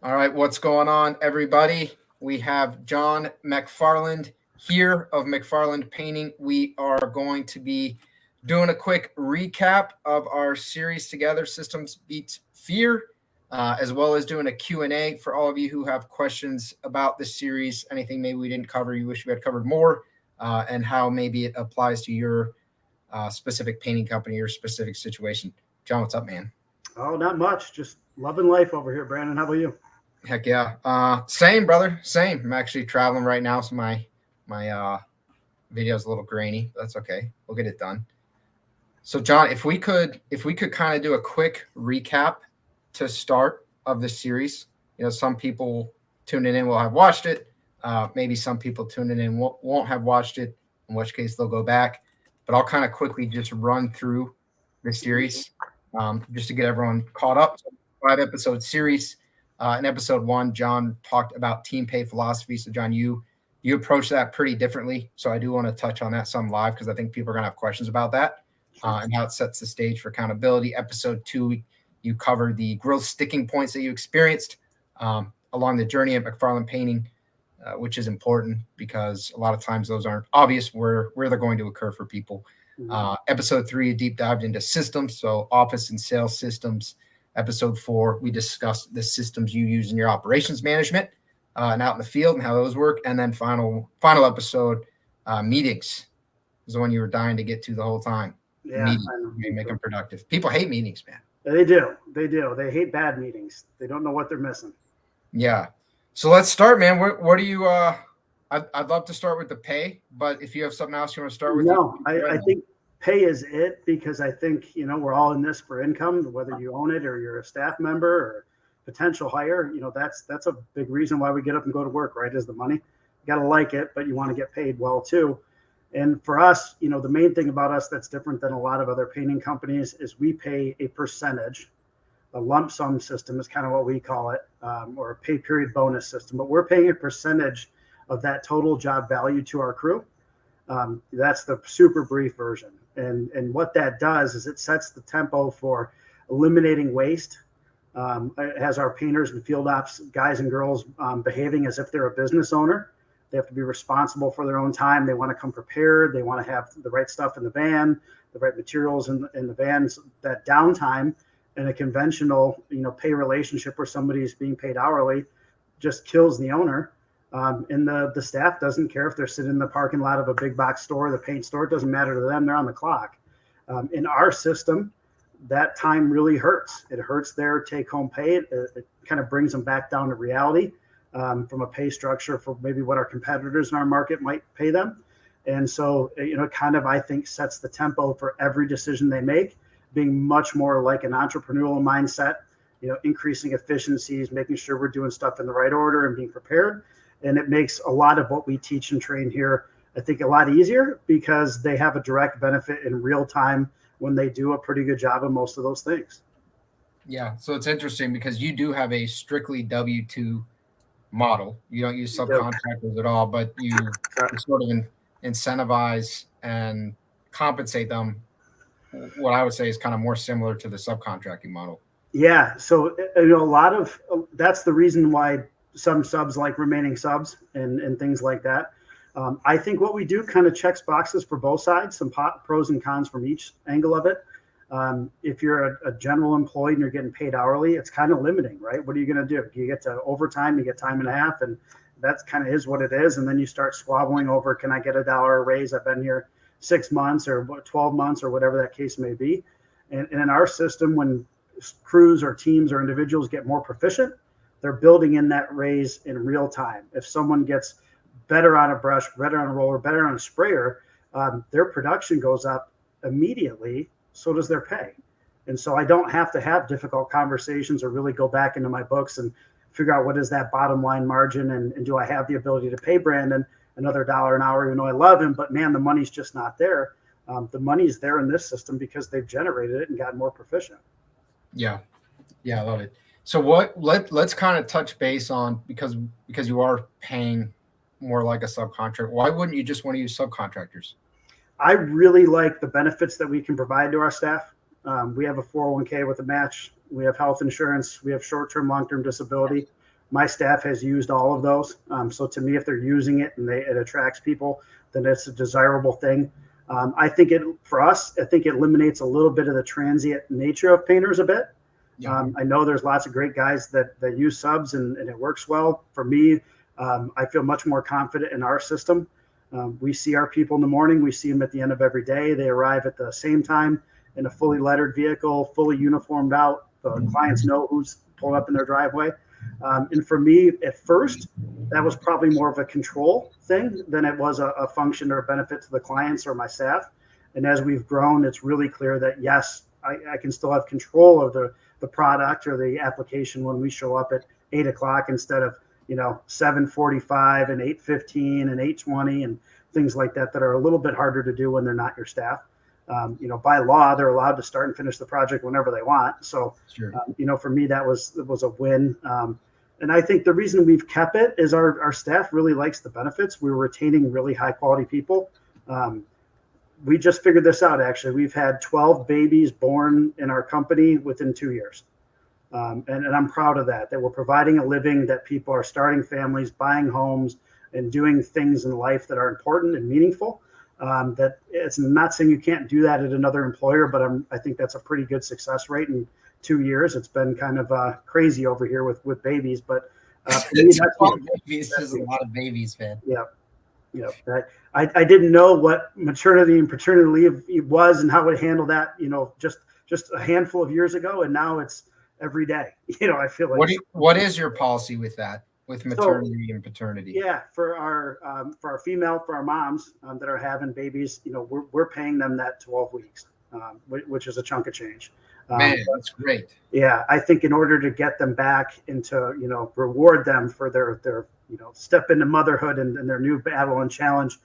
All right, what's going on, everybody? We have John MacFarland here of MacFarland Painting. We are going to be doing a quick recap of our series together, Systems Beats Fear, as well as doing a Q&A for all of you who have questions about this series, anything maybe we didn't cover, you wish we had covered more, and how maybe it applies to your specific painting company or specific situation. John, what's up, man? Oh, not much. Just loving life over here, Brandon. How about you? Heck yeah. Same, brother. Same. I'm actually traveling right now, so my video's a little grainy. But that's okay. We'll get it done. So, John, if we could kind of do a quick recap to start of the series. Some people tuning in will have watched it. Maybe some people tuning in won't have watched it, in which case they'll go back. But I'll kind of quickly just run through the series just to get everyone caught up. So 5 episode series. In episode 1, John talked about team pay philosophy. So, John, you approach that pretty differently. So I do want to touch on that some live because I think people are going to have questions about that and how it sets the stage for accountability. Episode 2, you covered the growth sticking points that you experienced along the journey at MacFarland Painting, which is important because a lot of times those aren't obvious where they're going to occur for people. Episode 3, deep dived into systems, so office and sales systems. Episode 4, we discussed the systems you use in your operations management and out in the field and how those work. And then final episode, meetings is the one you were dying to get to the whole time. Yeah, Meetings, make them productive. People hate meetings, man. They do. They do. They hate bad meetings. They don't know what they're missing. Yeah. So let's start, man. What do you? I'd love to start with the pay, but if you have something else you want to start with, no, I think pay is it because I think we're all in this for income, whether you own it or you're a staff member or potential hire. That's a big reason why we get up and go to work, right? Is the money. You got to like it, but you want to get paid well too. And for us, the main thing about us that's different than a lot of other painting companies is we pay a percentage. A lump sum system is kind of what we call it, or a pay period bonus system. But we're paying a percentage of that total job value to our crew. That's the super brief version. And what that does is it sets the tempo for eliminating waste. It has our painters and field ops guys and girls behaving as if they're a business owner. They have to be responsible for their own time. They want to come prepared. They want to have the right stuff in the van, the right materials in the vans. That downtime in a conventional, pay relationship where somebody's being paid hourly just kills the owner. And the staff doesn't care if they're sitting in the parking lot of a big box store, the paint store. It doesn't matter to them. They're on the clock. In our system, that time really hurts. It hurts their take-home pay. It kind of brings them back down to reality. From a pay structure for maybe what our competitors in our market might pay them. And so, kind of, I think, sets the tempo for every decision they make, being much more like an entrepreneurial mindset, increasing efficiencies, making sure we're doing stuff in the right order and being prepared. And it makes a lot of what we teach and train here, I think, a lot easier because they have a direct benefit in real time when they do a pretty good job of most of those things. Yeah. So it's interesting because you do have a strictly W-2 model. You don't use subcontractors at all, but you sort of incentivize and compensate them. What I would say is kind of more similar to the subcontracting model. Yeah. So, a lot of that's the reason why some subs like remaining subs and things like that. I think what we do kind of checks boxes for both sides, some pros and cons from each angle of it. If you're a general employee and you're getting paid hourly, it's kind of limiting, right? What are you going to do? You get to overtime, you get time and a half, and that's kind of is what it is. And then you start squabbling over, can I get $1 raise? I've been here 6 months or 12 months or whatever that case may be. And in our system, when crews or teams or individuals get more proficient, they're building in that raise in real time. If someone gets better on a brush, better on a roller, better on a sprayer, their production goes up immediately. So does their pay. And so I don't have to have difficult conversations or really go back into my books and figure out what is that bottom line margin and do I have the ability to pay Brandon another $1 an hour, even though I love him, but man, the money's just not there. The money's there in this system because they've generated it and gotten more proficient. Yeah. I love it. So let's kind of touch base on because you are paying more like a subcontractor. Why wouldn't you just want to use subcontractors? I really like the benefits that we can provide to our staff. We have a 401k with a match. We have health insurance. We have short-term, long-term disability. My staff has used all of those. So to me, if they're using it and it attracts people, then it's a desirable thing. I think for us, I think it eliminates a little bit of the transient nature of painters a bit. Yeah. I know there's lots of great guys that use subs and it works well. For me, I feel much more confident in our system. We see our people in the morning. We see them at the end of every day. They arrive at the same time in a fully lettered vehicle, fully uniformed out. The clients know who's pulling up in their driveway. And for me, at first, that was probably more of a control thing than it was a function or a benefit to the clients or my staff. And as we've grown, it's really clear that, yes, I can still have control of the product or the application when we show up at 8 o'clock instead of 7:45 and 8:15 and 8:20 and things like that are a little bit harder to do when they're not your staff. By law, they're allowed to start and finish the project whenever they want. So, sure. For me, that was a win. And I think the reason we've kept it is our staff really likes the benefits. We're retaining really high quality people. We just figured this out, actually. We've had 12 babies born in our company within 2 years. And I'm proud of that we're providing a living, that people are starting families, buying homes, and doing things in life that are important and meaningful. That it's not saying you can't do that at another employer, but I think that's a pretty good success rate in 2 years. It's been kind of crazy over here with babies, but it's just a lot of babies, man. Yeah. Yeah. I didn't know what maternity and paternity leave was and how to handle that, just a handful of years ago. And now it's every day. I feel like. What is your policy with that? With maternity and paternity? Yeah, for our moms that are having babies, we're paying them that 12 weeks, which is a chunk of change. Man, that's great. Yeah, I think in order to get them back into, reward them for their step into motherhood and their new battle and challenge,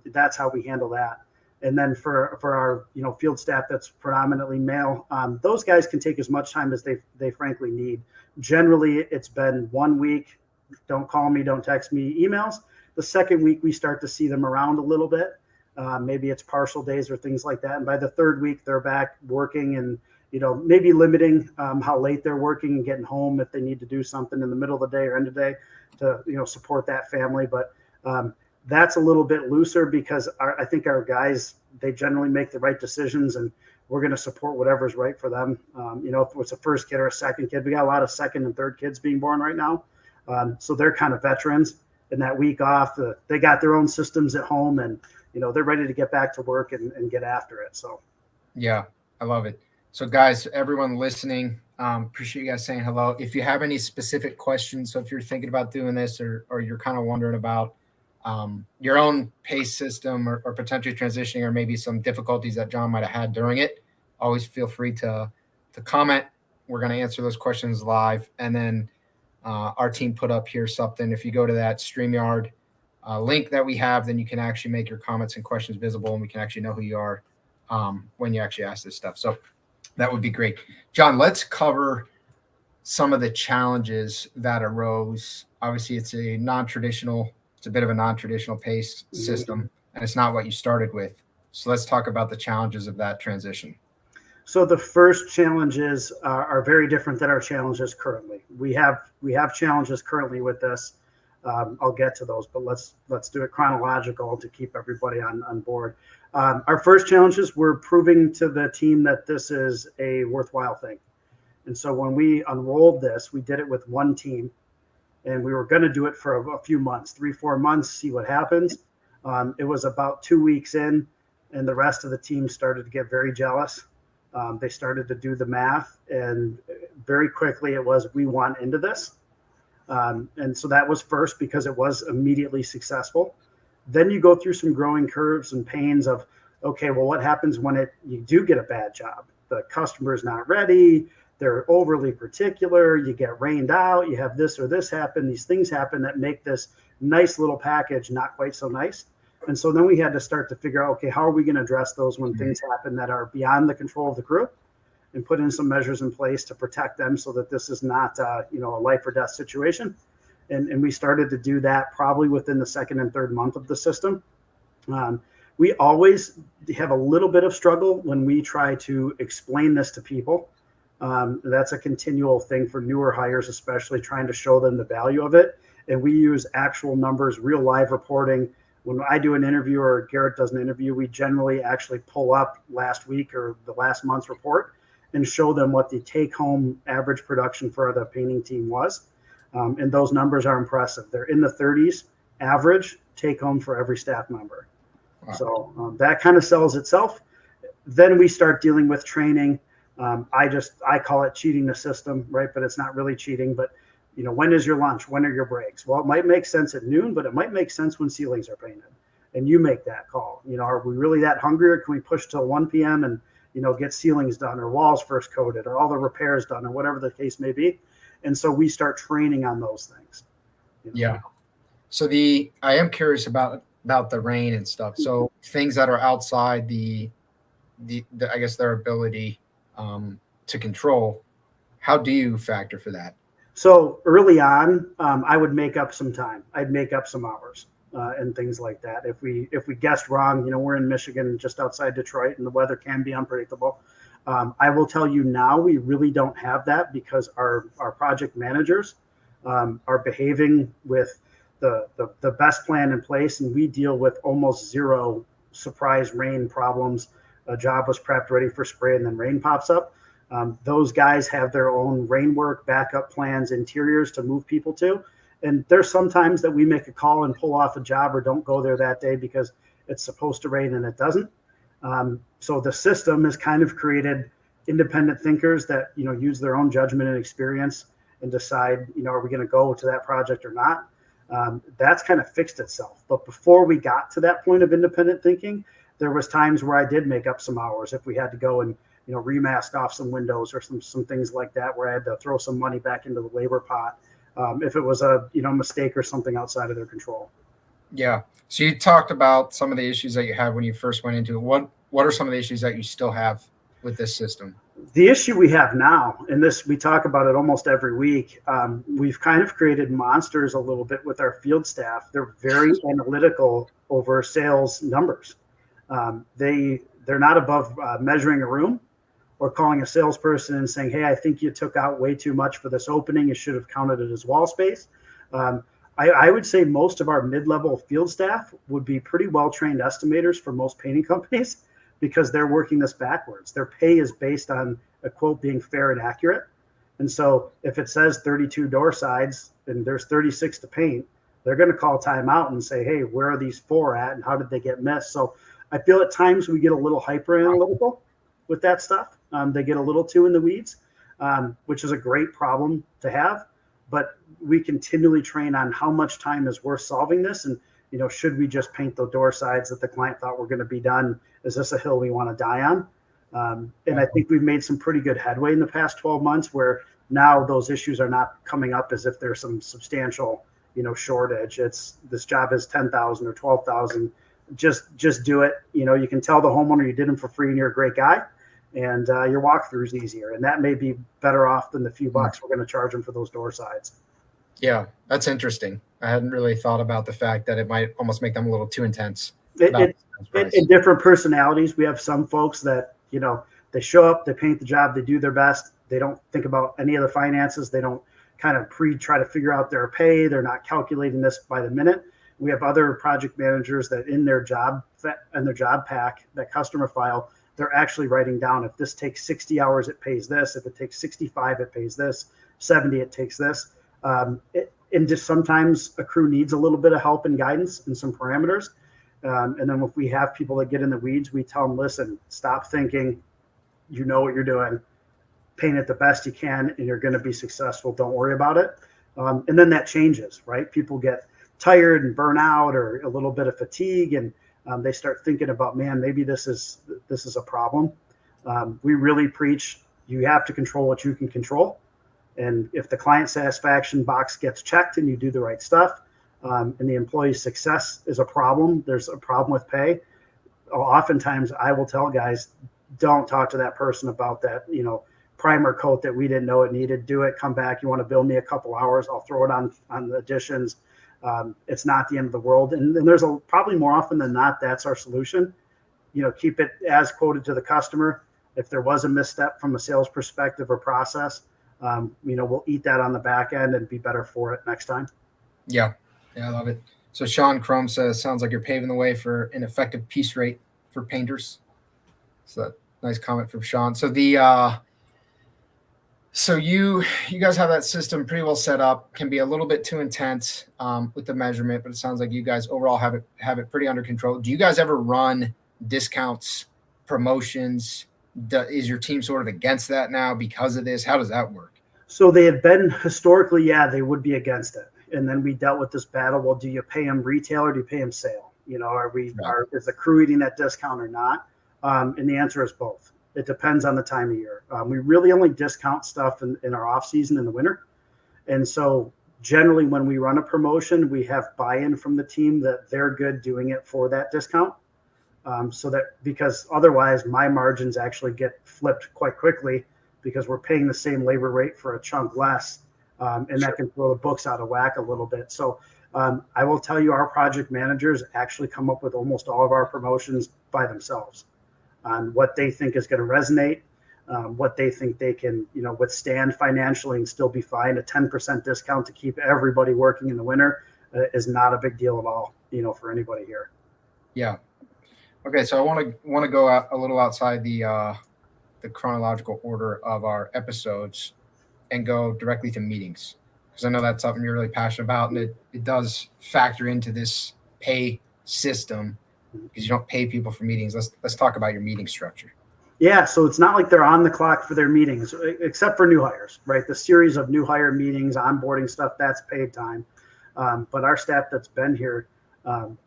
that's how we handle that. And then for our field staff that's predominantly male, those guys can take as much time as they frankly need. Generally, it's been 1 week. Don't call me, don't text me, emails. The second week, we start to see them around a little bit. Maybe it's partial days or things like that. And by the third week, they're back working and, maybe limiting how late they're working and getting home if they need to do something in the middle of the day or end of the day to, support that family. But that's a little bit looser because I think our guys, they generally make the right decisions and we're going to support whatever's right for them. If it's a first kid or a second kid, we got a lot of second and third kids being born right now. So they're kind of veterans. And that week off, they got their own systems at home and, they're ready to get back to work and get after it. So, yeah, I love it. So guys, everyone listening, appreciate you guys saying hello. If you have any specific questions, so if you're thinking about doing this or you're kind of wondering about your own pace system or potentially transitioning or maybe some difficulties that John might have had during it, always feel free to comment. We're going to answer those questions live. And then our team put up here something. If you go to that StreamYard link that we have, then you can actually make your comments and questions visible and we can actually know who you are when you actually ask this stuff. So that would be great. John, let's cover some of the challenges that arose. Obviously, it's a bit of a non-traditional pace system, and it's not what you started with. So let's talk about the challenges of that transition. So the first challenges are very different than our challenges currently. We have challenges currently with this. I'll get to those, but let's do it chronological to keep everybody on board. Our first challenges were proving to the team that this is a worthwhile thing. And so when we unrolled this, we did it with one team. And we were going to do it for a few months, 3-4 months, see what happens. It was about 2 weeks in, and the rest of the team started to get very jealous. They started to do the math, and very quickly it was, we want into this. And so that was first because it was immediately successful. Then you go through some growing curves and pains of, okay, well, what happens when you do get a bad job? The customer is not ready. They're overly particular. You get rained out. You have this or this happen. These things happen that make this nice little package not quite so nice. And so then we had to start to figure out, okay, how are we going to address those when things happen that are beyond the control of the crew, and put in some measures in place to protect them so that this is not, a life or death situation. And we started to do that probably within the second and third month of the system. We always have a little bit of struggle when we try to explain this to people. That's a continual thing for newer hires, especially trying to show them the value of it. And we use actual numbers, real live reporting. When I do an interview or Garrett does an interview, we generally actually pull up last week or the last month's report and show them what the take-home average production for the painting team was. And those numbers are impressive. They're in the 30s average take-home for every staff member. Wow. So that kind of sells itself. Then we start dealing with training. I call it cheating the system, right? But it's not really cheating. But when is your lunch? When are your breaks? Well, it might make sense at noon, but it might make sense when ceilings are painted. And you make that call. Are we really that hungry, or can we push till 1 p.m. and get ceilings done or walls first coated or all the repairs done or whatever the case may be? And so we start training on those things. Yeah. So I am curious about the rain and stuff. So things that are outside the I guess their ability to control. How do you factor for that? So early on, I would make up some time. I'd make up some hours and things like that. If we guessed wrong, we're in Michigan, just outside Detroit, and the weather can be unpredictable. I will tell you now, we really don't have that because our project managers are behaving with the best plan in place, and we deal with almost zero surprise rain problems. A job was prepped, ready for spray, and then rain pops up. Those guys have their own rain work, backup plans, interiors to move people to. And there's sometimes that we make a call and pull off a job or don't go there that day because it's supposed to rain and it doesn't. So the system has kind of created independent thinkers that, use their own judgment and experience and decide, are we going to go to that project or not? That's kind of fixed itself. But before we got to that point of independent thinking, there was times where I did make up some hours if we had to go and remask off some windows or some things like that, where I had to throw some money back into the labor pot if it was a mistake or something outside of their control. Yeah. So you talked about some of the issues that you had when you first went into it. What are some of the issues that you still have with this system? The issue we have now, and this we talk about it almost every week, we've kind of created monsters a little bit with our field staff. They're very analytical over sales numbers. They're not above measuring a room or calling a salesperson and saying, hey, I think you took out way too much for this opening. You should have counted it as wall space. I would say most of our mid-level field staff would be pretty well-trained estimators for most painting companies because they're working this backwards. Their pay is based on a quote being fair and accurate. And so if it says 32 door sides and there's 36 to paint, they're going to call timeout and say, hey, where are these 4 at and how did they get missed? So I feel at times we get a little hyper analytical with that stuff. They get a little too in the weeds, which is a great problem to have. But we continually train on how much time is worth solving this. And, should we just paint the door sides that the client thought were going to be done? Is this a hill we want to die on? And I think we've made some pretty good headway in the past 12 months where now those issues are not coming up as if there's some substantial, shortage. It's this job is 10,000 or 12,000. Just do it. You can tell the homeowner you did them for free and you're a great guy, and your walkthrough is easier. And that may be better off than the few bucks we're going to charge them for those door sides. Yeah, that's interesting. I hadn't really thought about the fact that it might almost make them a little too intense. In different personalities, we have some folks that, they show up, they paint the job, they do their best. They don't think about any of the finances. They don't kind of try to figure out their pay. They're not calculating this by the minute. We have other project managers that in their job pack, that customer file, they're actually writing down, if this takes 60 hours, it pays this. If it takes 65, it pays this. 70, it takes this. And just sometimes a crew needs a little bit of help and guidance and some parameters. And then if we have people that get in the weeds, we tell them, listen, stop thinking, you know what you're doing, paint it the best you can, and you're going to be successful. Don't worry about it. And then that changes, right? People get tired and burn out or a little bit of fatigue, and they start thinking about, man, maybe this is a problem. We really preach, you have to control what you can control. And if the client satisfaction box gets checked and you do the right stuff, and the employee's success is a problem, there's a problem with pay. Oftentimes I will tell guys, don't talk to that person about that, primer coat that we didn't know it needed. Do it, come back. You want to bill me a couple hours, I'll throw it on the additions. It's not the end of the world. And there's probably more often than not, that's our solution. Keep it as quoted to the customer. if there was a misstep from a sales perspective or process, we'll eat that on the back end and be better for it next time. Yeah. Yeah, I love it. So Sean Crum says, sounds like you're paving the way for an effective piece rate for painters. So nice comment from Sean. So so you guys have that system pretty well set up. Can be a little bit too intense with the measurement, but it sounds like you guys overall have it pretty under control. Do you guys ever run discounts, promotions? Is your team sort of against that now because of this? How does that work? So they had been historically, yeah, they would be against it. And then we dealt with this battle. Well, do you pay them retail or do you pay them sale? Is the crew eating that discount or not? And the answer is both. It depends on the time of year. We really only discount stuff in our off season in the winter. And so generally when we run a promotion, we have buy-in from the team that they're good doing it for that discount. Because otherwise my margins actually get flipped quite quickly because we're paying the same labor rate for a chunk less. And that can throw the books out of whack a little bit. So I will tell you, our project managers actually come up with almost all of our promotions by themselves on what they think is going to resonate, what they think they can, withstand financially and still be fine. A 10% discount to keep everybody working in the winter is not a big deal at all, for anybody here. Yeah. Okay. So I want to go out a little outside the chronological order of our episodes and go directly to meetings, because I know that's something you're really passionate about, and it does factor into this pay system because you don't pay people for meetings. Let's talk about your meeting structure. Yeah, so it's not like they're on the clock for their meetings, except for new hires, right? The series of new hire meetings, onboarding stuff, that's paid time. But our staff that's been here,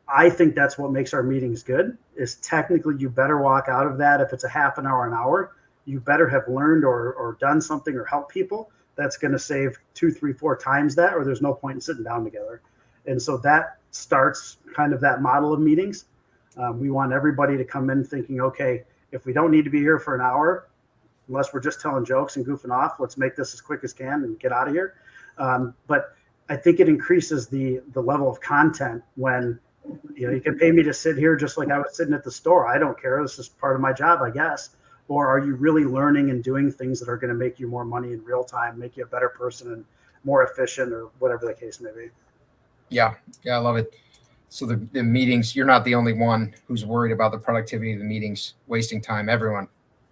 I think that's what makes our meetings good, is technically you better walk out of that. If it's a half an hour, you better have learned or done something or helped people that's going to save 2, 3, 4 times that, or there's no point in sitting down together. And so that starts kind of that model of meetings. We want everybody to come in thinking, okay, if we don't need to be here for an hour, unless we're just telling jokes and goofing off, let's make this as quick as can and get out of here. But I think it increases the level of content when, you can pay me to sit here just like I was sitting at the store. I don't care. This is part of my job, I guess. Or are you really learning and doing things that are going to make you more money in real time, make you a better person and more efficient, or whatever the case may be? Yeah, I love it. So the meetings, you're not the only one who's worried about the productivity of the meetings, wasting time. Everyone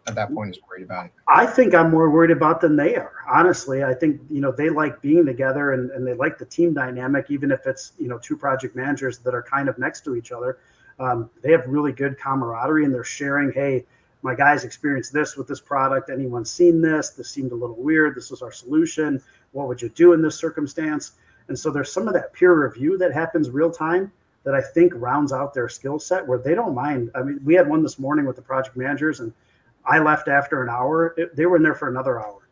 at that point is worried about it. I think I'm more worried about than they are. Honestly, I think, they like being together and they like the team dynamic, even if it's, 2 project managers that are kind of next to each other. They have really good camaraderie and they're sharing, hey, my guys experienced this with this product. Anyone seen this? This seemed a little weird. This was our solution. What would you do in this circumstance? And so there's some of that peer review that happens real time that I think rounds out their skill set, where they don't mind. I mean, we had one this morning with the project managers and I left after an hour. They were in there for another hour.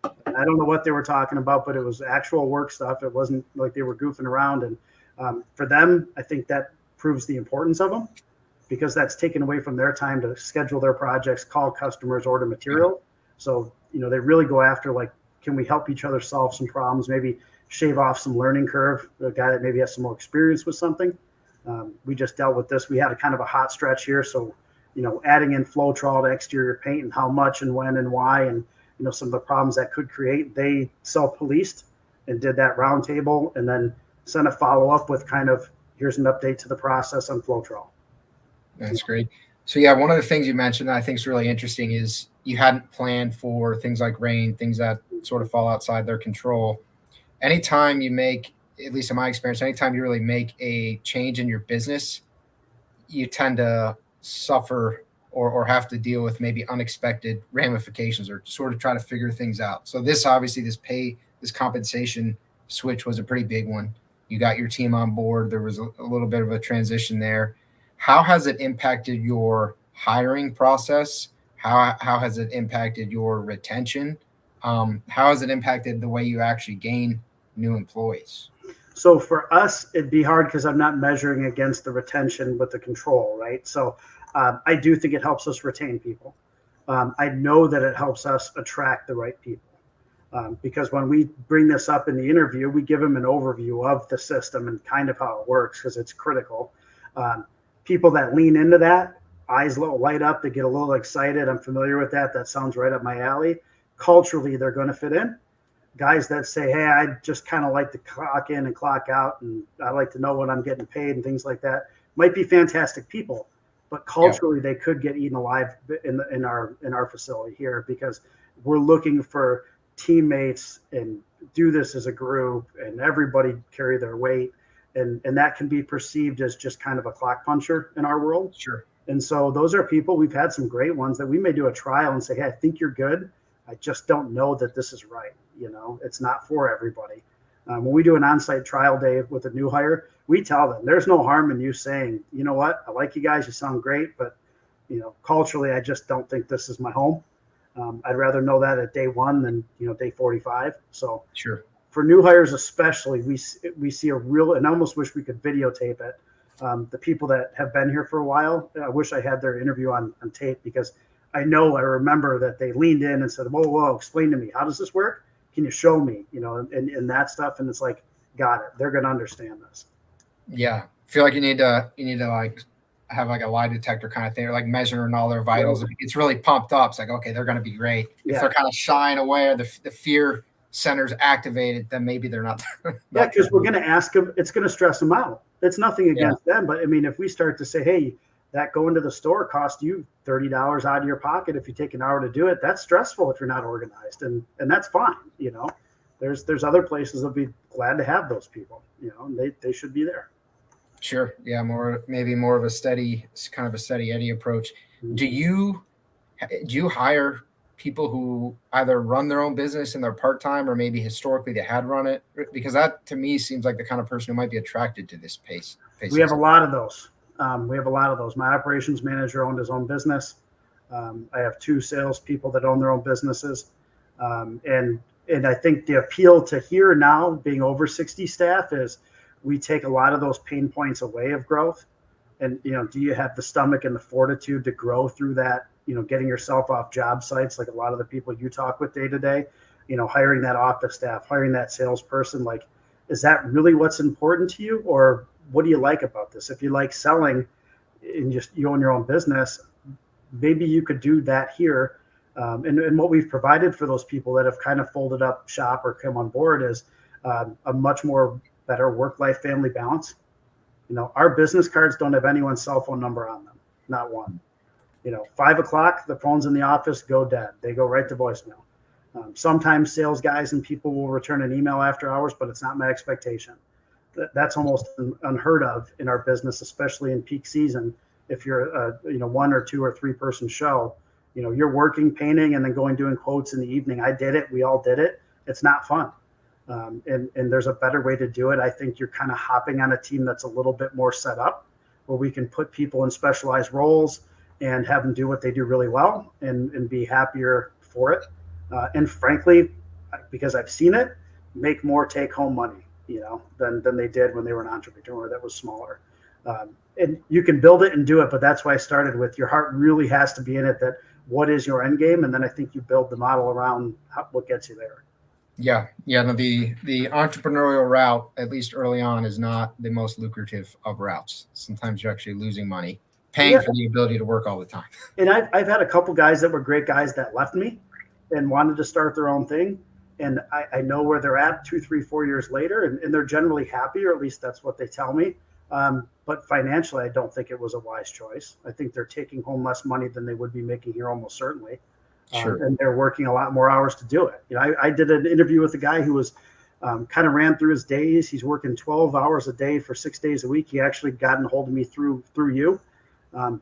I don't know what they were talking about, but it was actual work stuff. It wasn't like they were goofing around. And for them, I think that proves the importance of them, because that's taken away from their time to schedule their projects, call customers, order material. So, they really go after, like, can we help each other solve some problems, maybe shave off some learning curve, a guy that maybe has some more experience with something. We just dealt with this. We had a kind of a hot stretch here. So, adding in flow trawl to exterior paint and how much and when and why, and, some of the problems that could create, they self-policed and did that roundtable and then sent a follow-up with kind of, here's an update to the process on flow trawl. That's great. So yeah, one of the things you mentioned that I think is really interesting is you hadn't planned for things like rain, things that sort of fall outside their control. Anytime you make, at least in my experience, anytime you really make a change in your business, you tend to suffer or have to deal with maybe unexpected ramifications or sort of try to figure things out. So this compensation switch was a pretty big one. You got your team on board. There was a little bit of a transition there. How has it impacted your hiring process? How has it impacted your retention? How has it impacted the way you actually gain new employees? So for us, it'd be hard because I'm not measuring against the retention with the control, right? So I do think it helps us retain people. I know that it helps us attract the right people. Because when we bring this up in the interview, we give them an overview of the system and kind of how it works, because it's critical. People that lean into that eyes light up, they get a little excited. I'm familiar with that. That sounds right up my alley. Culturally, they're going to fit in. Guys that say, hey, I just kind of like to clock in and clock out, and I like to know when I'm getting paid and things like that, might be fantastic people, but culturally they could get eaten alive in our facility here, because we're looking for teammates and do this as a group, and everybody carry their weight, and that can be perceived as just kind of a clock puncher in our world. Sure. And so those are people, we've had some great ones that we may do a trial and say, hey, I think you're good. I just don't know that this is right. It's not for everybody. When we do an on-site trial day with a new hire, we tell them there's no harm in you saying, you know what, I like you guys, you sound great, but culturally, I just don't think this is my home. I'd rather know that at day one than day 45. So sure, for new hires especially, we see a real, and I almost wish we could videotape it. The people that have been here for a while, I wish I had their interview on tape, because I remember that they leaned in and said, whoa, explain to me, how does this work? Can you show me, and that stuff? And it's like, got it. They're going to understand this. Yeah. I feel like you need to like have like a lie detector kind of thing, or like measuring all their vitals. If it's really pumped up, it's like, okay, they're going to be great. If they're kind of shying away, or the fear center's activated, then maybe they're not. Yeah. Because we're going to ask them, it's going to stress them out. It's nothing against them, but I mean, if we start to say, hey, that going to the store cost you $30 out of your pocket if you take an hour to do it, that's stressful if you're not organized, and that's fine. There's other places that'll be glad to have those people, and they should be there. Sure. Yeah. Maybe more of a steady Eddie approach. Mm-hmm. Do you hire people who either run their own business and they're part-time, or maybe historically they had run it? Because that to me seems like the kind of person who might be attracted to this pace. We have a lot of those. My operations manager owned his own business. I have 2 salespeople that own their own businesses. And I think the appeal to here now, being over 60 staff, is we take a lot of those pain points away of growth. And, do you have the stomach and the fortitude to grow through that, getting yourself off job sites, like a lot of the people you talk with day to day, hiring that office staff, hiring that salesperson, like, is that really what's important to you? Or what do you like about this? If you like selling and just you own your own business, maybe you could do that here. And what we've provided for those people that have kind of folded up shop or come on board is a much more better work-life family balance. Our business cards don't have anyone's cell phone number on them, not one. 5 o'clock, the phones in the office go dead. They go right to voicemail. Sometimes sales guys and people will return an email after hours, but it's not my expectation. That's almost unheard of in our business, especially in peak season. If you're a 1 or 2 or 3 person show, you're working, painting, and then doing quotes in the evening. I did it. We all did it. It's not fun. And there's a better way to do it. I think you're kind of hopping on a team that's a little bit more set up, where we can put people in specialized roles and have them do what they do really well and be happier for it. And frankly, because I've seen it, make more take home money, than they did when they were an entrepreneur that was smaller. And you can build it and do it, but that's why I started with your heart really has to be in it, that what is your end game? And then I think you build the model around what gets you there. Yeah. No, the entrepreneurial route, at least early on, is not the most lucrative of routes. Sometimes you're actually losing money, paying for the ability to work all the time. And I've had a couple guys that were great guys that left me and wanted to start their own thing. And I know where they're at 2, 3, 4 years later, and they're generally happy, or at least that's what they tell me. But financially, I don't think it was a wise choice. I think they're taking home less money than they would be making here, almost certainly. Sure. And they're working a lot more hours to do it. I did an interview with a guy who was kind of ran through his days. He's working 12 hours a day for 6 days a week. He actually got a hold of me through you.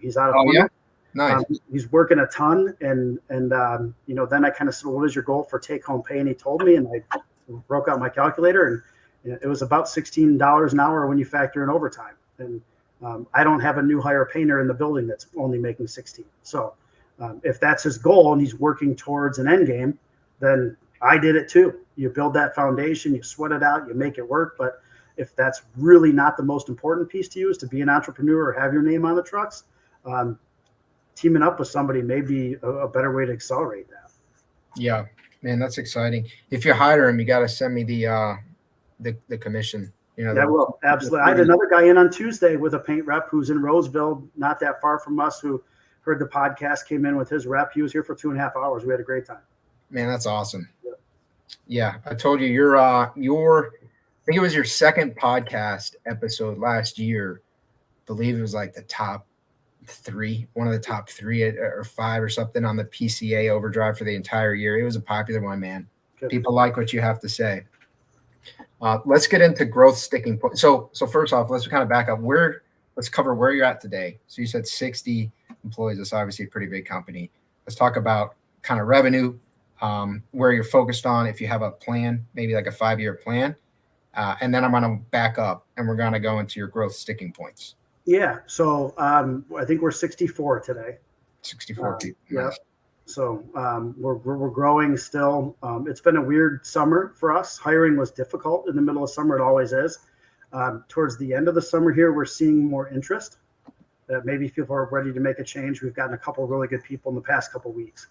He's out of yeah. Nice. He's working a ton, and then I kind of said, well, what is your goal for take home pay? And he told me, and I broke out my calculator, and it was about $16 an hour when you factor in overtime. And I don't have a new hire painter in the building that's only making 16. So if that's his goal and he's working towards an end game, then I did it too. You build that foundation, you sweat it out, you make it work. But if that's really not the most important piece to you, is to be an entrepreneur or have your name on the trucks, teaming up with somebody may be a better way to accelerate that. Yeah, man, that's exciting. If you hire him, you got to send me the commission. Yeah, well, absolutely. I had another guy in on Tuesday with a paint rep who's in Roseville, not that far from us, who heard the podcast, came in with his rep. He was here for 2.5 hours. We had a great time. Man, that's awesome. Yeah, I told you your I think it was your second podcast episode last year. I believe it was like the top 3, one of the top 3 or 5 or something on the PCA overdrive for the entire year. It was a popular one, man. Good. People like what you have to say. Let's get into growth sticking points. So first off, let's kind of back up. Let's cover where you're at today. So you said 60 employees. That's obviously a pretty big company. Let's talk about kind of revenue, where you're focused on, if you have a plan, maybe like a 5-year plan. And then I'm going to back up and we're going to go into your growth sticking points. Yeah. So I think we're 64 today. 64 people. Yeah. Nice. So we're growing still. It's been a weird summer for us. Hiring was difficult in the middle of summer. It always is. Towards the end of the summer here, we're seeing more interest. Maybe people are ready to make a change. We've gotten a couple of really good people in the past couple of weeks.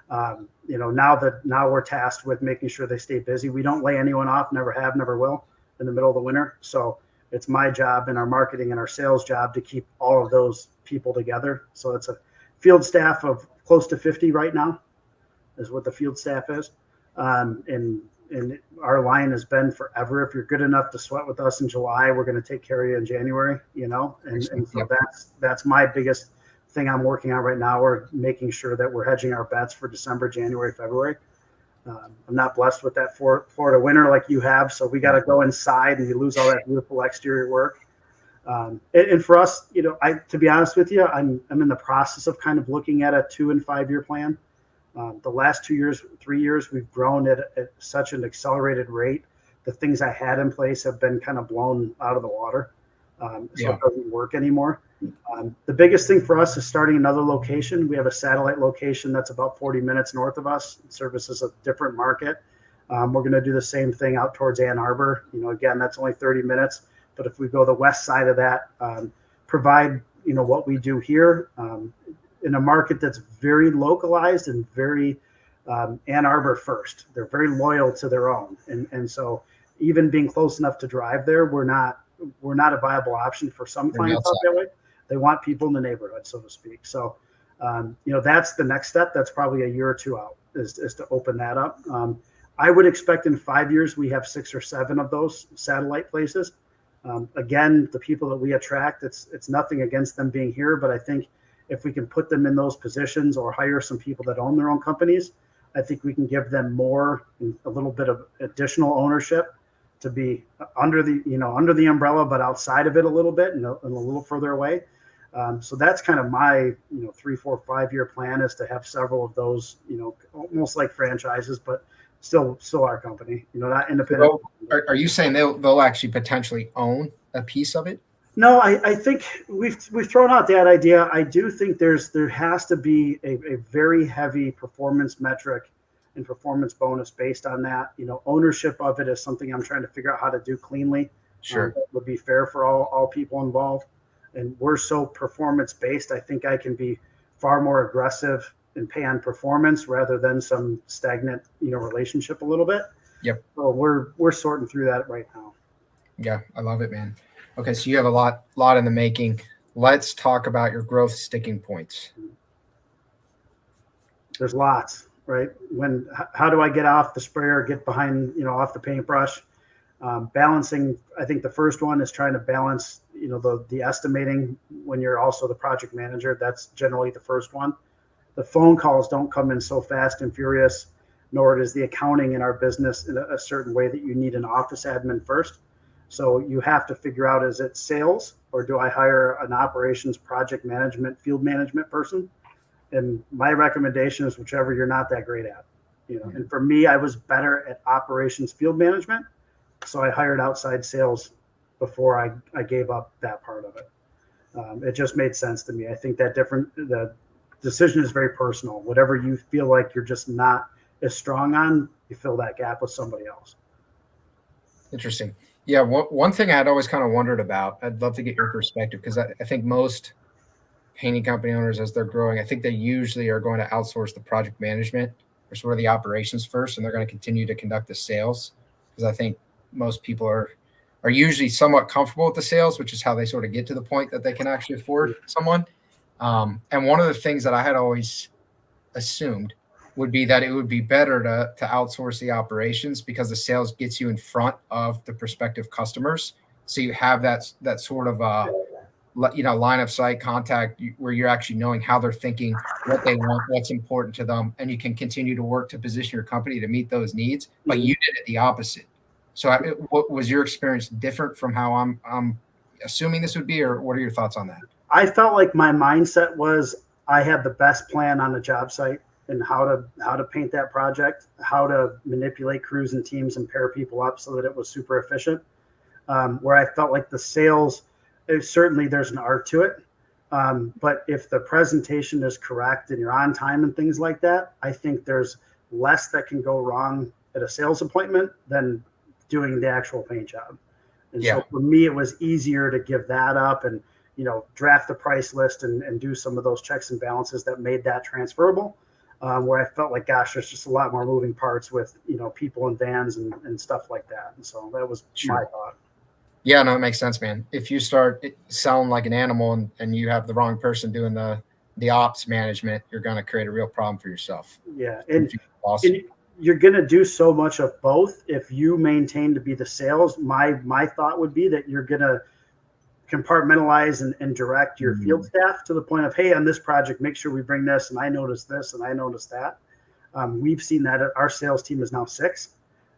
Now we're tasked with making sure they stay busy. We don't lay anyone off, never have, never will in the middle of the winter. So it's my job and our marketing and our sales job to keep all of those people together. So it's a field staff of close to 50 right now is what the field staff is. And our line has been forever. If you're good enough to sweat with us in July, we're going to take care of you in January, and so that's my biggest thing I'm working on right now. We're making sure that we're hedging our bets for December, January, February. I'm not blessed with that Florida winter like you have. So we got to go inside and we lose all that beautiful exterior work. And for us, to be honest with you, I'm in the process of kind of looking at a 2 and 5 year plan. The last 2 years, 3 years, we've grown at such an accelerated rate. The things I had in place have been kind of blown out of the water. It doesn't work anymore. The biggest thing for us is starting another location. We have a satellite location that's about 40 minutes north of us. It services a different market. We're going to do the same thing out towards Ann Arbor. Again, that's only 30 minutes. But if we go the west side of that, provide what we do here in a market that's very localized and very Ann Arbor first. They're very loyal to their own, and so even being close enough to drive there, we're not a viable option for some clients out that way. They want people in the neighborhood, so to speak. So that's the next step. That's probably a year or 2 out is to open that up. I would expect in 5 years we have 6 or 7 of those satellite places. Again, the people that we attract, it's nothing against them being here, but I think if we can put them in those positions or hire some people that own their own companies, I think we can give them a little bit of additional ownership to be under the umbrella, but outside of it a little bit and a little further away. So that's kind of my 3, 4, 5 year plan is to have several of those, almost like franchises, but still our company, not independent. So are you saying they'll actually potentially own a piece of it? No, I think we've thrown out that idea. I do think there has to be a very heavy performance metric and performance bonus based on that. Ownership of it is something I'm trying to figure out how to do cleanly. Sure. That would be fair for all people involved. And we're so performance based. I think I can be far more aggressive and pay on performance rather than some stagnant, relationship a little bit. Yep. So we're sorting through that right now. Yeah, I love it, man. Okay, so you have a lot in the making. Let's talk about your growth sticking points. There's lots, right? How do I get off the sprayer, get behind, off the paintbrush? Balancing, I think the first one is trying to balance, the estimating when you're also the project manager. That's generally the first one. The phone calls don't come in so fast and furious, nor does the accounting in our business in a certain way that you need an office admin first. So you have to figure out, is it sales or do I hire an operations, project management, field management person? And my recommendation is whichever you're not that great at. And for me, I was better at operations, field management. So I hired outside sales before I gave up that part of it. It just made sense to me. I think the decision is very personal. Whatever you feel like you're just not as strong on, you fill that gap with somebody else. Interesting. Yeah, one thing I'd always kind of wondered about, I'd love to get your perspective, because I think most painting company owners, as they're growing, I think they usually are going to outsource the project management or sort of the operations first, and they're going to continue to conduct the sales, because I think most people are usually somewhat comfortable with the sales, which is how they sort of get to the point that they can actually afford someone. And one of the things that I had always assumed would be that it would be better to outsource the operations because the sales gets you in front of the prospective customers. So you have that sort of line of sight contact where you're actually knowing how they're thinking, what they want, what's important to them, and you can continue to work to position your company to meet those needs. But you did it the opposite. So what was your experience different from how I'm assuming this would be, or what are your thoughts on that? I felt like my mindset was I had the best plan on the job site and how to paint that project, how to manipulate crews and teams and pair people up so that it was super efficient. Where I felt like the sales, certainly there's an art to it. But if the presentation is correct and you're on time and things like that, I think there's less that can go wrong at a sales appointment than doing the actual paint job. And so for me, it was easier to give that up and, draft the price list and do some of those checks and balances that made that transferable. Where I felt like, gosh, there's just a lot more moving parts with, people and vans and stuff like that. And so that was my thought. Yeah, no, it makes sense, man. If you start selling like an animal and you have the wrong person doing the ops management, you're going to create a real problem for yourself. Yeah. And you're going to do so much of both. If you maintain to be the sales, my thought would be that you're going to compartmentalize and direct your field staff to the point of, hey, on this project, make sure we bring this. And I noticed this and I noticed that. We've seen that our sales team is now 6.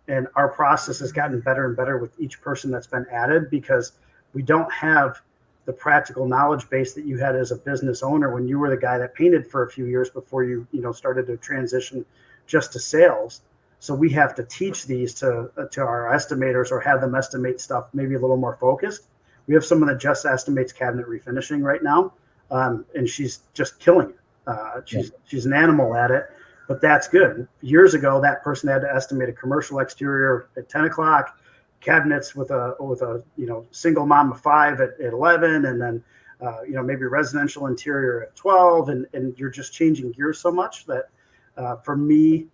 And our process has gotten better and better with each person that's been added because we don't have the practical knowledge base that you had as a business owner when you were the guy that painted for a few years before you started to transition just to sales. So we have to teach these to our estimators or have them estimate stuff maybe a little more focused. We have someone that just estimates cabinet refinishing right now, and she's just killing it. She's an animal at it. But that's good. Years ago, that person had to estimate a commercial exterior at 10 o'clock, cabinets with a single mom of 5 at 11, and then maybe residential interior at 12, and you're just changing gears so much that for me,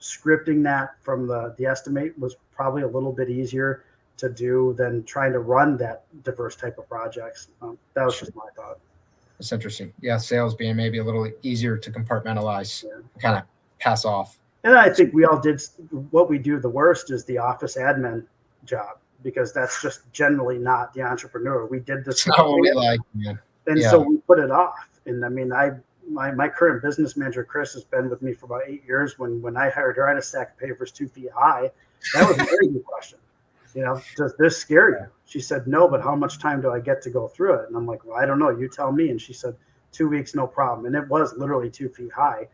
scripting that from the estimate was probably a little bit easier to do than trying to run that diverse type of projects. That was just my thought. That's interesting. Yeah, sales being maybe a little easier to compartmentalize, kind of pass off. And I think we all did what we do the worst is the office admin job because that's just generally not the entrepreneur. We did this. It's not what we like, man. And so we put it off. And I mean, my current business manager, Chris, has been with me for about 8 years. When I hired her, I had a stack of papers 2 feet high. That was a very good question. Does this scare you? She said, no, but how much time do I get to go through it? And I'm like, well, I don't know. You tell me. And she said, 2 weeks, no problem. And it was literally 2 feet high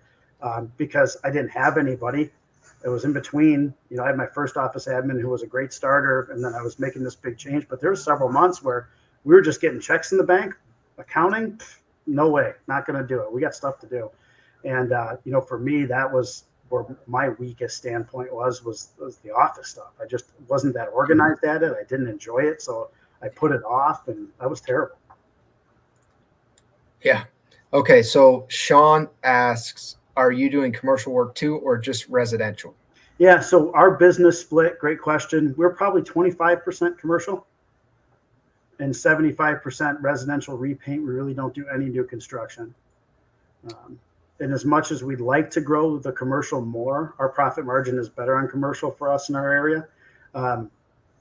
because I didn't have anybody. It was in between. I had my first office admin who was a great starter, and then I was making this big change. But there were several months where we were just getting checks in the bank, accounting, no way, not going to do it. We got stuff to do. And, for me, that was where my weakest standpoint was the office stuff. I just wasn't that organized at it. I didn't enjoy it. So I put it off, and that was terrible. Yeah. Okay. So Sean asks, are you doing commercial work too, or just residential? Yeah. So our business split, great question. We're probably 25% commercial and 75% residential repaint. We really don't do any new construction. And as much as we'd like to grow the commercial more, our profit margin is better on commercial for us in our area.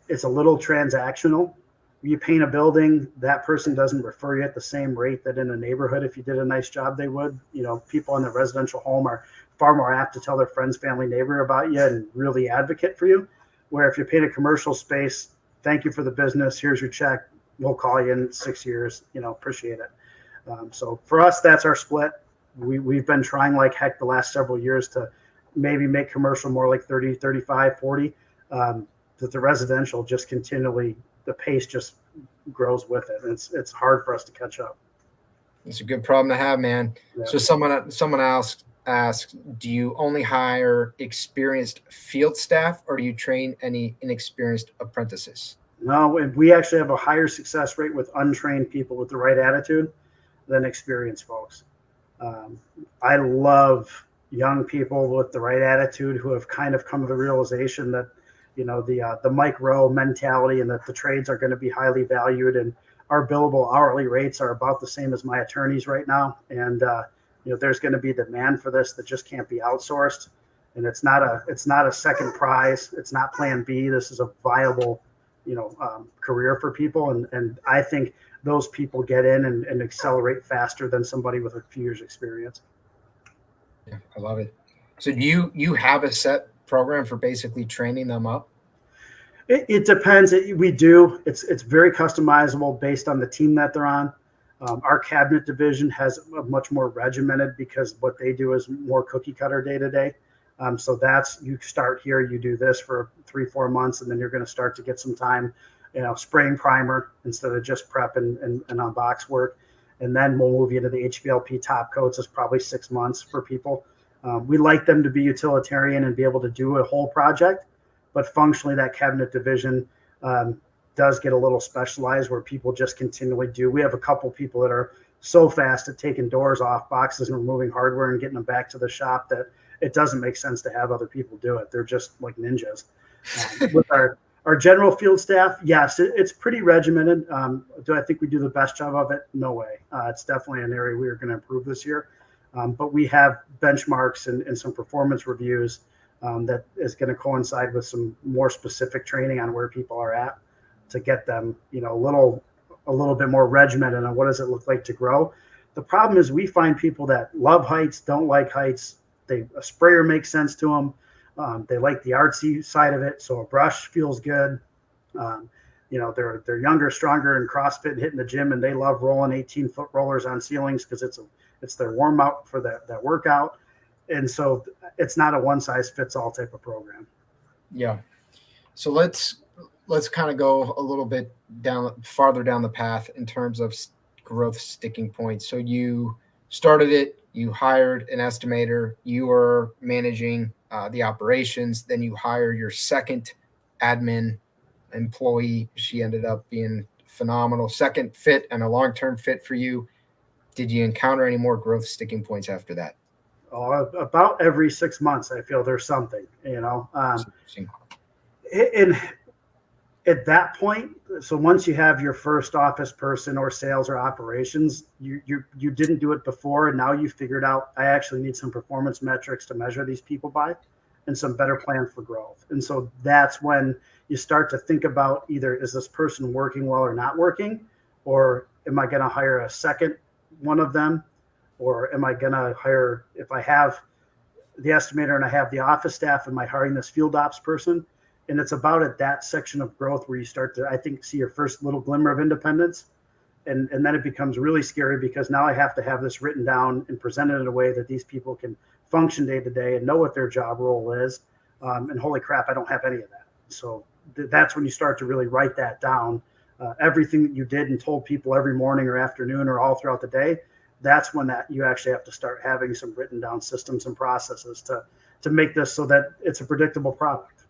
It's a little transactional. You paint a building, that person doesn't refer you at the same rate that in a neighborhood, if you did a nice job, they would. People in the residential home are far more apt to tell their friends, family, neighbor about you and really advocate for you. Where if you paint a commercial space, thank you for the business. Here's your check. We'll call you in 6 years. Appreciate it. So for us, that's our split. We've been trying like heck the last several years to maybe make commercial more like 30, 35, 40. That the residential just continually, the pace just grows with it. And it's hard for us to catch up. It's a good problem to have, man. Yeah. So someone asks, do you only hire experienced field staff or do you train any inexperienced apprentices? No, we actually have a higher success rate with untrained people with the right attitude than experienced folks. I love young people with the right attitude who have kind of come to the realization that, the Mike Rowe mentality and that the trades are going to be highly valued. And our billable hourly rates are about the same as my attorneys right now. And, there's going to be demand for this that just can't be outsourced. And it's not a second prize. It's not plan B. This is a viable, career for people. And I think those people get in and accelerate faster than somebody with a few years experience. Yeah, I love it. So do you have a set program for basically training them up? It depends. We do. It's very customizable based on the team that they're on. Our cabinet division has a much more regimented because what they do is more cookie cutter day to day. So that's, you start here, you do this for 3-4 months, and then you're going to start to get some time, spraying primer instead of just prep and on box work. And then we'll move you to the HVLP top coats. It's probably 6 months for people. We like them to be utilitarian and be able to do a whole project, but functionally that cabinet division does get a little specialized where people just continually do. We have a couple people that are so fast at taking doors off boxes and removing hardware and getting them back to the shop that it doesn't make sense to have other people do it. They're just like ninjas. With our general field staff, yes, it's pretty regimented. Do I think we do the best job of it? No way. It's definitely an area we are going to improve this year. But we have benchmarks and some performance reviews that is going to coincide with some more specific training on where people are at to get them, a little bit more regimented on what does it look like to grow. The problem is we find people that love heights, don't like heights. A sprayer makes sense to them. They like the artsy side of it, so a brush feels good. They're younger, stronger, and CrossFit, hitting the gym, and they love rolling 18-foot rollers on ceilings because it's their warm up for that workout. And so it's not a one size fits all type of program. Yeah. So let's kind of go a little bit farther down the path in terms of growth sticking points. So you started it, you hired an estimator, you were managing the operations, then you hire your second admin employee. She ended up being phenomenal, second fit and a long-term fit for you. Did you encounter any more growth sticking points after that? About every 6 months, I feel there's something, and at that point, so once you have your first office person or sales or operations, you didn't do it before, and now you figured out I actually need some performance metrics to measure these people by and some better plans for growth. And so that's when you start to think about either is this person working well or not working, or am I going to hire a second one of them, or am I going to hire, if I have the estimator and I have the office staff, am I hiring this field ops person? And it's about at that section of growth where you start to, I think, see your first little glimmer of independence. And then it becomes really scary because now I have to have this written down and presented in a way that these people can function day to day and know what their job role is. And holy crap, I don't have any of that. So that's when you start to really write that down. Everything that you did and told people every morning or afternoon or all throughout the day, that's when that you actually have to start having some written down systems and processes to make this so that it's a predictable product.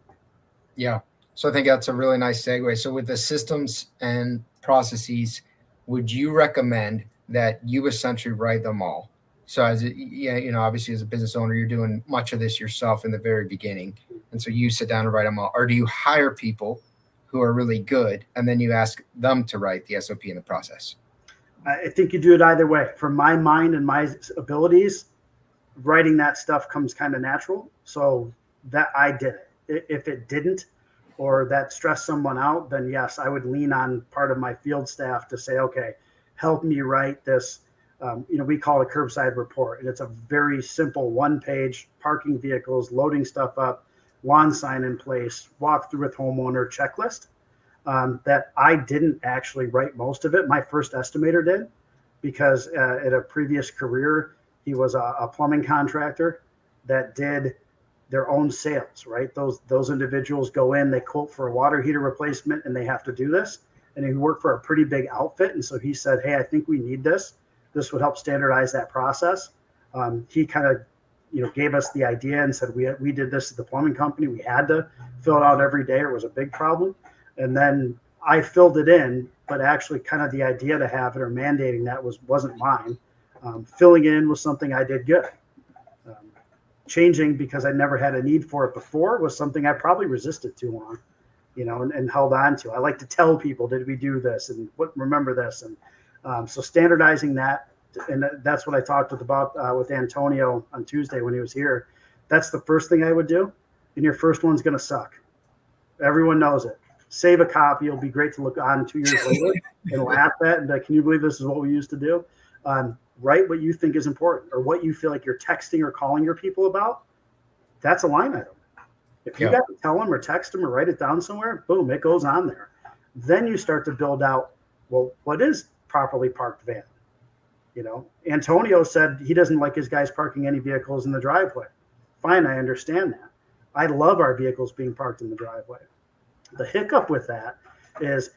Yeah. So I think that's a really nice segue. So with the systems and processes, would you recommend that you essentially write them all? So obviously as a business owner, you're doing much of this yourself in the very beginning. And so you sit down and write them all. Or do you hire people who are really good and then you ask them to write the SOP in the process? I think you do it either way. From my mind and my abilities, writing that stuff comes kind of natural. So that I did it. If it didn't, or that stressed someone out, then yes, I would lean on part of my field staff to say, okay, help me write this. We call it a curbside report, and it's a very simple 1-page parking vehicles, loading stuff up, lawn sign in place, walk through with homeowner checklist. That I didn't actually write most of it. My first estimator did, because at a previous career, he was a plumbing contractor that did their own sales, right? Those individuals go in, they quote for a water heater replacement, and they have to do this. And he worked for a pretty big outfit. And so he said, hey, I think we need this. This would help standardize that process. He kind of, gave us the idea and said, we did this at the plumbing company. We had to fill it out every day. It was a big problem. And then I filled it in, but actually kind of the idea to have it or mandating that wasn't mine. Filling it in was something I did good. Changing because I never had a need for it before was something I probably resisted too long. and held on to. I like to tell people, did we do this and remember this? And so standardizing that, and that's what I talked about with Antonio on Tuesday when he was here. That's the first thing I would do. And your first one's going to suck. Everyone knows it. Save a copy. It'll be great to look on 2 years later and laugh at and can you believe this is what we used to do? Write what you think is important or what you feel like you're texting or calling your people about. That's a line item. If you got to tell them or text them or write it down somewhere, boom, it goes on there. Then you start to build out, well, what is properly parked van? Antonio said he doesn't like his guys parking any vehicles in the driveway. Fine, I understand that. I love our vehicles being parked in the driveway. The hiccup with that is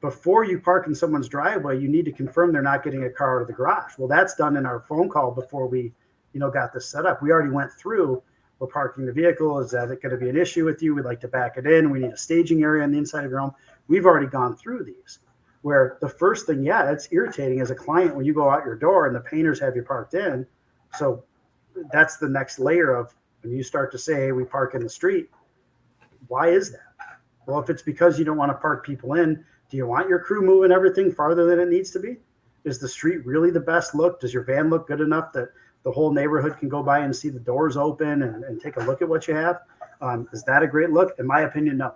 before you park in someone's driveway, you need to confirm they're not getting a car out of the garage. Well, that's done in our phone call before we, got this set up. We already went through, we're parking the vehicle. Is that going to be an issue with you? We'd like to back it in. We need a staging area on the inside of your home. We've already gone through these. Where the first thing, it's irritating as a client when you go out your door and the painters have you parked in. So that's the next layer of when you start to say, hey, we park in the street. Why is that? Well, if it's because you don't want to park people in, do you want your crew moving everything farther than it needs to be? Is the street really the best look? Does your van look good enough that the whole neighborhood can go by and see the doors open and take a look at what you have? Is that a great look? In my opinion, no.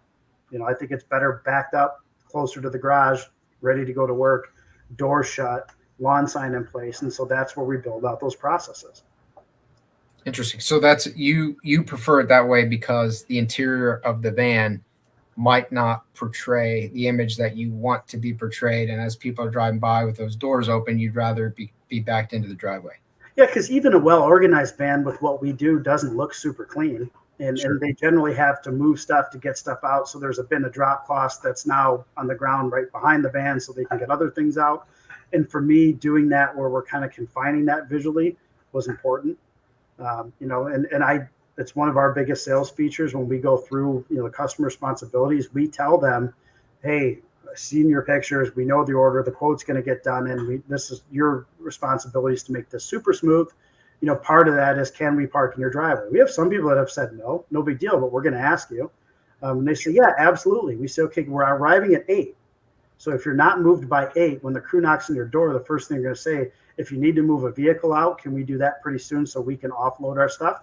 I think it's better backed up, closer to the garage, ready to go to work, doors shut, lawn sign in place. And so that's where we build out those processes. Interesting. So that's you prefer it that way because the interior of the van might not portray the image that you want to be portrayed. And as people are driving by with those doors open, you'd rather be backed into the driveway. Yeah, because even a well-organized van with what we do doesn't look super clean. And they generally have to move stuff to get stuff out. So there's been a drop cloth that's now on the ground right behind the van so they can get other things out. And for me, doing that where we're kind of confining that visually was important. It's one of our biggest sales features when we go through, the customer responsibilities. We tell them, hey, seen your pictures. We know the order. The quote's going to get done. And this is your responsibilities to make this super smooth. Part of that is, can we park in your driveway? We have some people that have said, no big deal, but we're going to ask you. And they say, yeah, absolutely. We say, okay, we're arriving at 8. So if you're not moved by 8, when the crew knocks on your door, the first thing they're going to say, if you need to move a vehicle out, can we do that pretty soon so we can offload our stuff?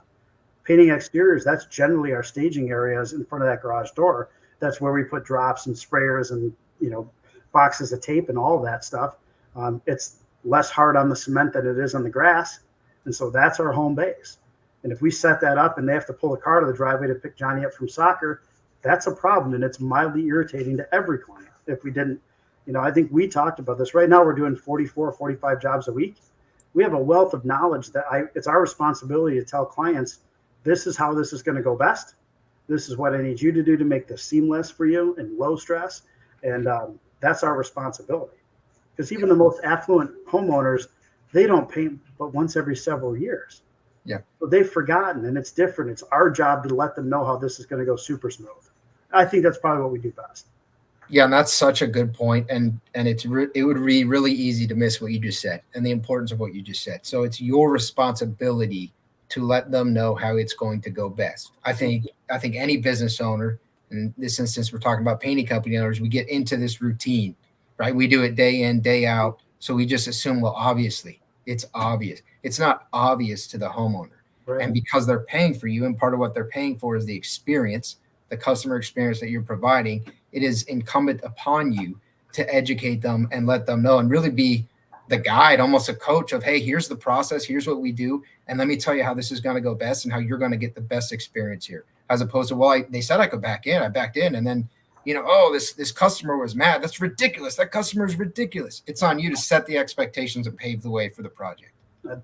Painting exteriors, that's generally our staging areas in front of that garage door. That's where we put drops and sprayers and, boxes of tape and all of that stuff. It's less hard on the cement than it is on the grass. And so that's our home base. And if we set that up and they have to pull a car to the driveway to pick Johnny up from soccer, that's a problem. And it's mildly irritating to every client. If we didn't, I think we talked about this. Right now we're doing 44, 45 jobs a week. We have a wealth of knowledge that it's our responsibility to tell clients, this is how this is going to go best. This is what I need you to do to make this seamless for you and low stress. And that's our responsibility. Because even the most affluent homeowners, they don't paint but once every several years. Yeah. So they've forgotten, and it's different. It's our job to let them know how this is going to go super smooth. I think that's probably what we do best. Yeah, and that's such a good point. And it would be really easy to miss what you just said and the importance of what you just said. So it's your responsibility to let them know how it's going to go best. I think any business owner, in this instance, we're talking about painting company owners, we get into this routine, right? We do it day in, day out. So we just assume, well, obviously, it's obvious. It's not obvious to the homeowner. Right. And because they're paying for you, and part of what they're paying for is the experience, the customer experience that you're providing, it is incumbent upon you to educate them and let them know and really be the guide, almost a coach of, hey, here's the process, here's what we do, and let me tell you how this is going to go best and how you're going to get the best experience here. As opposed to, well, they said I could back in, I backed in, and then, this customer was mad. That's ridiculous. That customer is ridiculous. It's on you to set the expectations and pave the way for the project.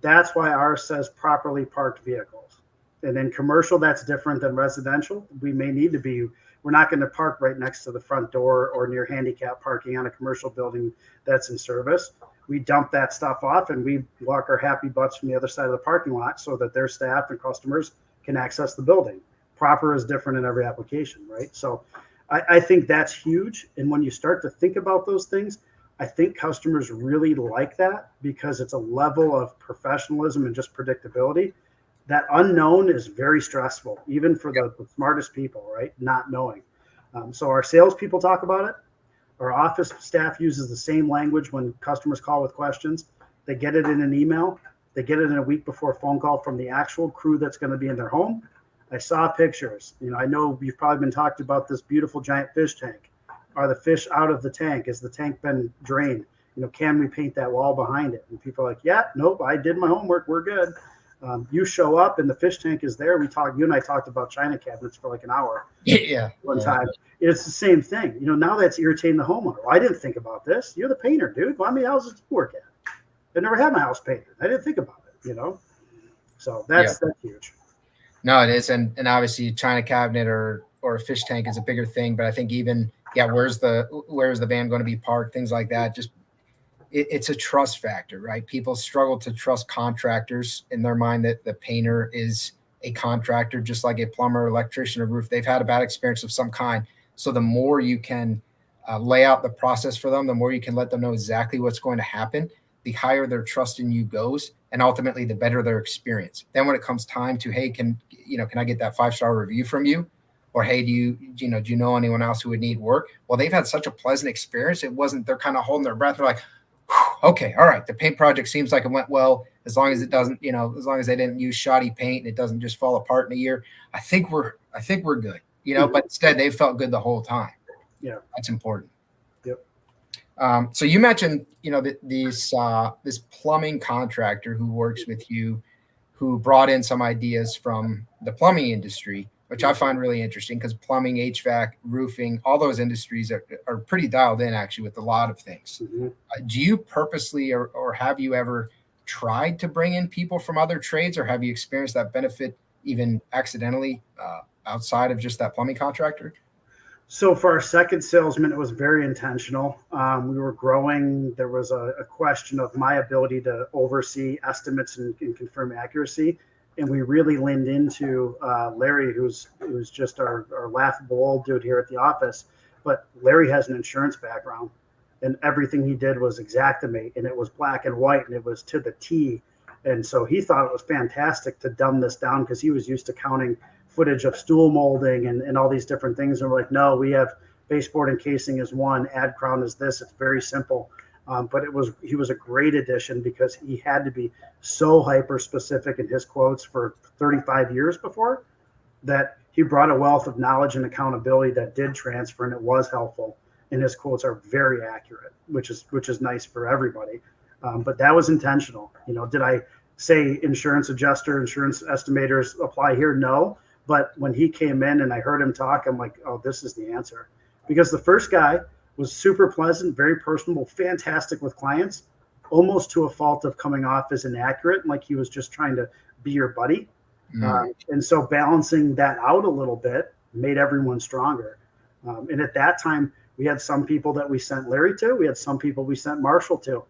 That's why ours says properly parked vehicles. And in commercial, that's different than residential. We may need to be, we're not going to park right next to the front door or near handicap parking on a commercial building that's in service. We dump that stuff off and we walk our happy butts from the other side of the parking lot so that their staff and customers can access the building. Proper is different in every application, right? So I think that's huge. And when you start to think about those things, I think customers really like that because it's a level of professionalism and just predictability. That unknown is very stressful, even for the smartest people, right? Not knowing. So our salespeople talk about it. Our office staff uses the same language when customers call with questions. They get it in an email. They get it in a week before a phone call from the actual crew that's going to be in their home. I saw pictures. I know you've probably been talking about this beautiful giant fish tank. Are the fish out of the tank? Has the tank been drained? Can we paint that wall behind it? And people are like, yeah, nope, I did my homework. We're good. You show up and the fish tank is there. You and I talked about China cabinets for like an hour. Yeah. One time. It's the same thing. Now that's irritating the homeowner. Well, I didn't think about this. You're the painter, dude. Well, how many houses do you work at? I never had my house painted. I didn't think about it, So that's huge. No, it is. And obviously China cabinet or a fish tank is a bigger thing. But I think even, where's the van going to be parked? Things like that. Just it's a trust factor, right? People struggle to trust contractors in their mind that the painter is a contractor, just like a plumber, electrician, or roof. They've had a bad experience of some kind. So the more you can lay out the process for them, the more you can let them know exactly what's going to happen, the higher their trust in you goes, and ultimately the better their experience. Then when it comes time to, hey, can I get that 5-star review from you? Or, hey, do you know anyone else who would need work? Well, they've had such a pleasant experience. They're kind of holding their breath. They're like, okay, all right. The paint project seems like it went well, as long as it doesn't, as long as they didn't use shoddy paint and it doesn't just fall apart in a year. I think we're good, but instead they felt good the whole time. Yeah. That's important. Yep. So you mentioned, this plumbing contractor who works with you, who brought in some ideas from the plumbing industry, which I find really interesting because plumbing, HVAC, roofing, all those industries are pretty dialed in actually with a lot of things. Mm-hmm. Do you purposely or have you ever tried to bring in people from other trades, or have you experienced that benefit even accidentally outside of just that plumbing contractor? So for our second salesman, it was very intentional. We were growing. There was a question of my ability to oversee estimates and confirm accuracy. And we really leaned into Larry, who's just our laughable old dude here at the office. But Larry has an insurance background, and everything he did was Xactimate, and it was black and white, and it was to the T. And so he thought it was fantastic to dumb this down because he was used to counting footage of stool molding and all these different things. And we're like, no, we have baseboard and casing is one, ad crown is this. It's very simple. But he was a great addition because he had to be so hyper specific in his quotes for 35 years before that he brought a wealth of knowledge and accountability that did transfer, and it was helpful. And his quotes are very accurate, which is nice for everybody. But that was intentional. Did I say insurance adjuster, insurance estimators apply here? No. But when he came in and I heard him talk, I'm like, oh, this is the answer. Because the first guy was super pleasant, very personable, fantastic with clients, almost to a fault of coming off as inaccurate, like he was just trying to be your buddy. And so balancing that out a little bit made everyone stronger. And at that time, we had some people that we sent Larry to. We had some people we sent Marshall to,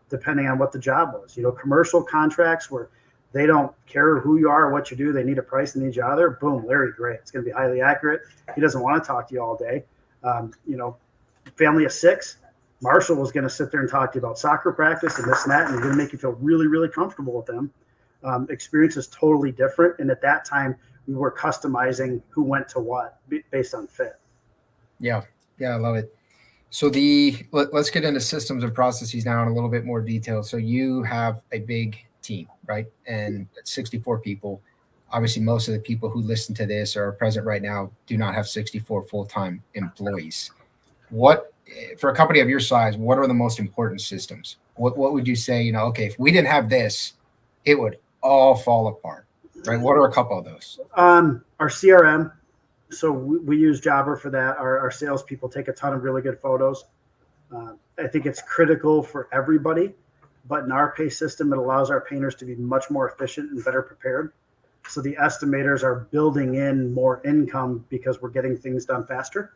depending on what the job was. Commercial contracts where they don't care who you are or what you do. They need a price and need you out of there. Boom, Larry, great. It's going to be highly accurate. He doesn't want to talk to you all day. Family of 6, Marshall was going to sit there and talk to you about soccer practice and this and that, and going to make you feel really, really comfortable with them. Experience is totally different. And at that time, we were customizing who went to what based on fit. Yeah, I love it. So let's get into systems and processes now in a little bit more detail. So you have a big team, right? And 64 people. Obviously, most of the people who listen to this or are present right now do not have 64 full-time employees. What, for a company of your size, what are the most important systems? What would you say, okay, if we didn't have this, it would all fall apart, right? What are a couple of those? Our CRM. So we use Jobber for that. Our salespeople take a ton of really good photos. I think it's critical for everybody, but in our pay system, it allows our painters to be much more efficient and better prepared. So the estimators are building in more income because we're getting things done faster.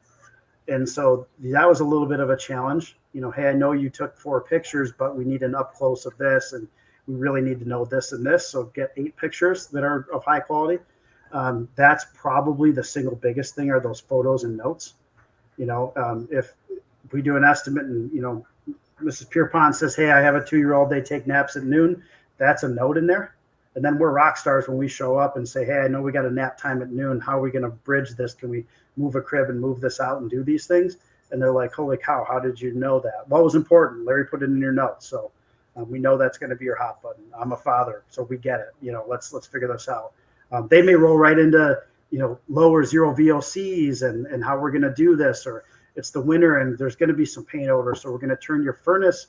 And so that was a little bit of a challenge. Hey, I know you took 4 pictures, but we need an up close of this, and we really need to know this and this. So get 8 pictures that are of high quality. That's probably the single biggest thing are those photos and notes. If we do an estimate and, Mrs. Pierpont says, hey, I have a 2-year-old, they take naps at noon. That's a note in there. And then we're rock stars when we show up and say, hey, I know we got a nap time at noon. How are we going to bridge this? Can we move a crib and move this out and do these things? And they're like, holy cow, how did you know that? Well, it was important. Larry put it in your notes. So we know that's going to be your hot button. I'm a father, so we get it. Let's figure this out. They may roll right into, lower zero VOCs and how we're going to do this, or it's the winter and there's going to be some paint over. So we're going to turn your furnace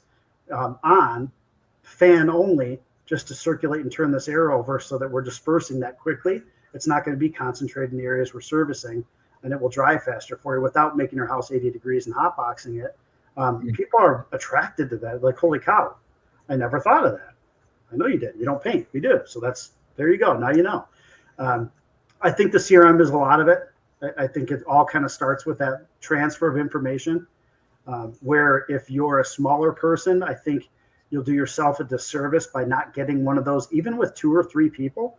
on, fan only, just to circulate and turn this air over so that we're dispersing that quickly. It's not going to be concentrated in the areas we're servicing, and it will dry faster for you without making your house 80 degrees and hotboxing it. People are attracted to that. Like, holy cow, I never thought of that. I know you did. You don't paint. We do. So there you go. Now you know. I think the CRM is a lot of it. I think it all kind of starts with that transfer of information, where if you're a smaller person, I think you'll do yourself a disservice by not getting one of those. Even with 2 or 3 people,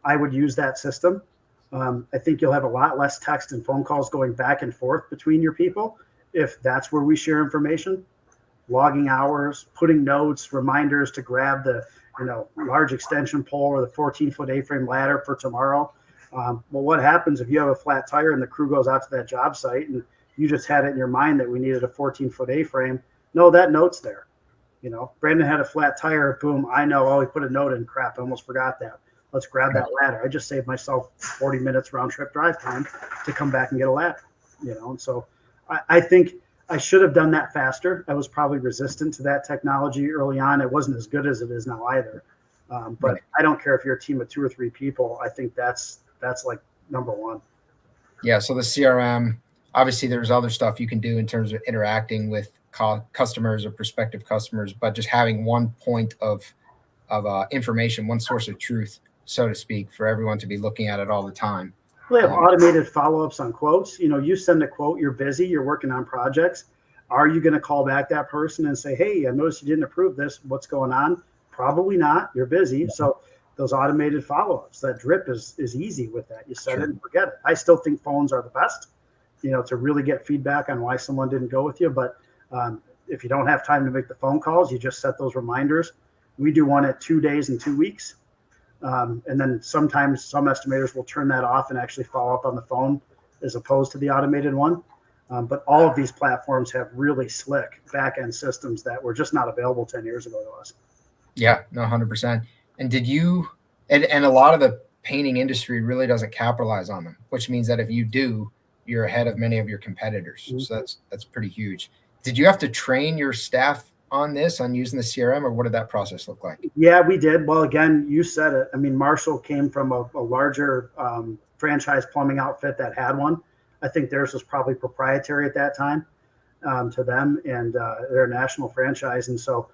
I would use that system. I think you'll have a lot less text and phone calls going back and forth between your people if that's where we share information, logging hours, putting notes, reminders to grab the large extension pole or the 14-foot A-frame ladder for tomorrow. Well, what happens if you have a flat tire and the crew goes out to that job site and you just had it in your mind that we needed a 14-foot A-frame? No, that note's there. Brandon had a flat tire. Boom. I know. Oh, he put a note in. Crap. I almost forgot that. Let's grab that ladder. I just saved myself 40 minutes round trip drive time to come back and get a ladder, And so I think I should have done that faster. I was probably resistant to that technology early on. It wasn't as good as it is now either. But I don't care if you're a team of 2 or 3 people. I think that's like number one. Yeah. So the CRM, obviously there's other stuff you can do in terms of interacting with customers or prospective customers, but just having one point of information, one source of truth, so to speak, for everyone to be looking at it all the time. We have automated follow-ups on quotes. You send a quote, you're busy, you're working on projects. Are you going to call back that person and say, hey, I noticed you didn't approve this. What's going on? Probably not. You're busy. So those automated follow-ups, that drip is easy with that. You set it and forget it. I still think phones are the best, to really get feedback on why someone didn't go with you. But if you don't have time to make the phone calls, you just set those reminders. We do one at 2 days and 2 weeks. And then sometimes some estimators will turn that off and actually follow up on the phone as opposed to the automated one. But all of these platforms have really slick back-end systems that were just not available 10 years ago to us. Yeah, no, 100%. And and a lot of the painting industry really doesn't capitalize on them, which means that if you do, you're ahead of many of your competitors. Mm-hmm. So that's pretty huge. Did you have to train your staff on using the CRM, or what did that process look like? Yeah, we did. Well, again, you said it. I mean, Marshall came from a larger franchise plumbing outfit that had one. I think theirs was probably proprietary at that time to them, and they're a national franchise. And so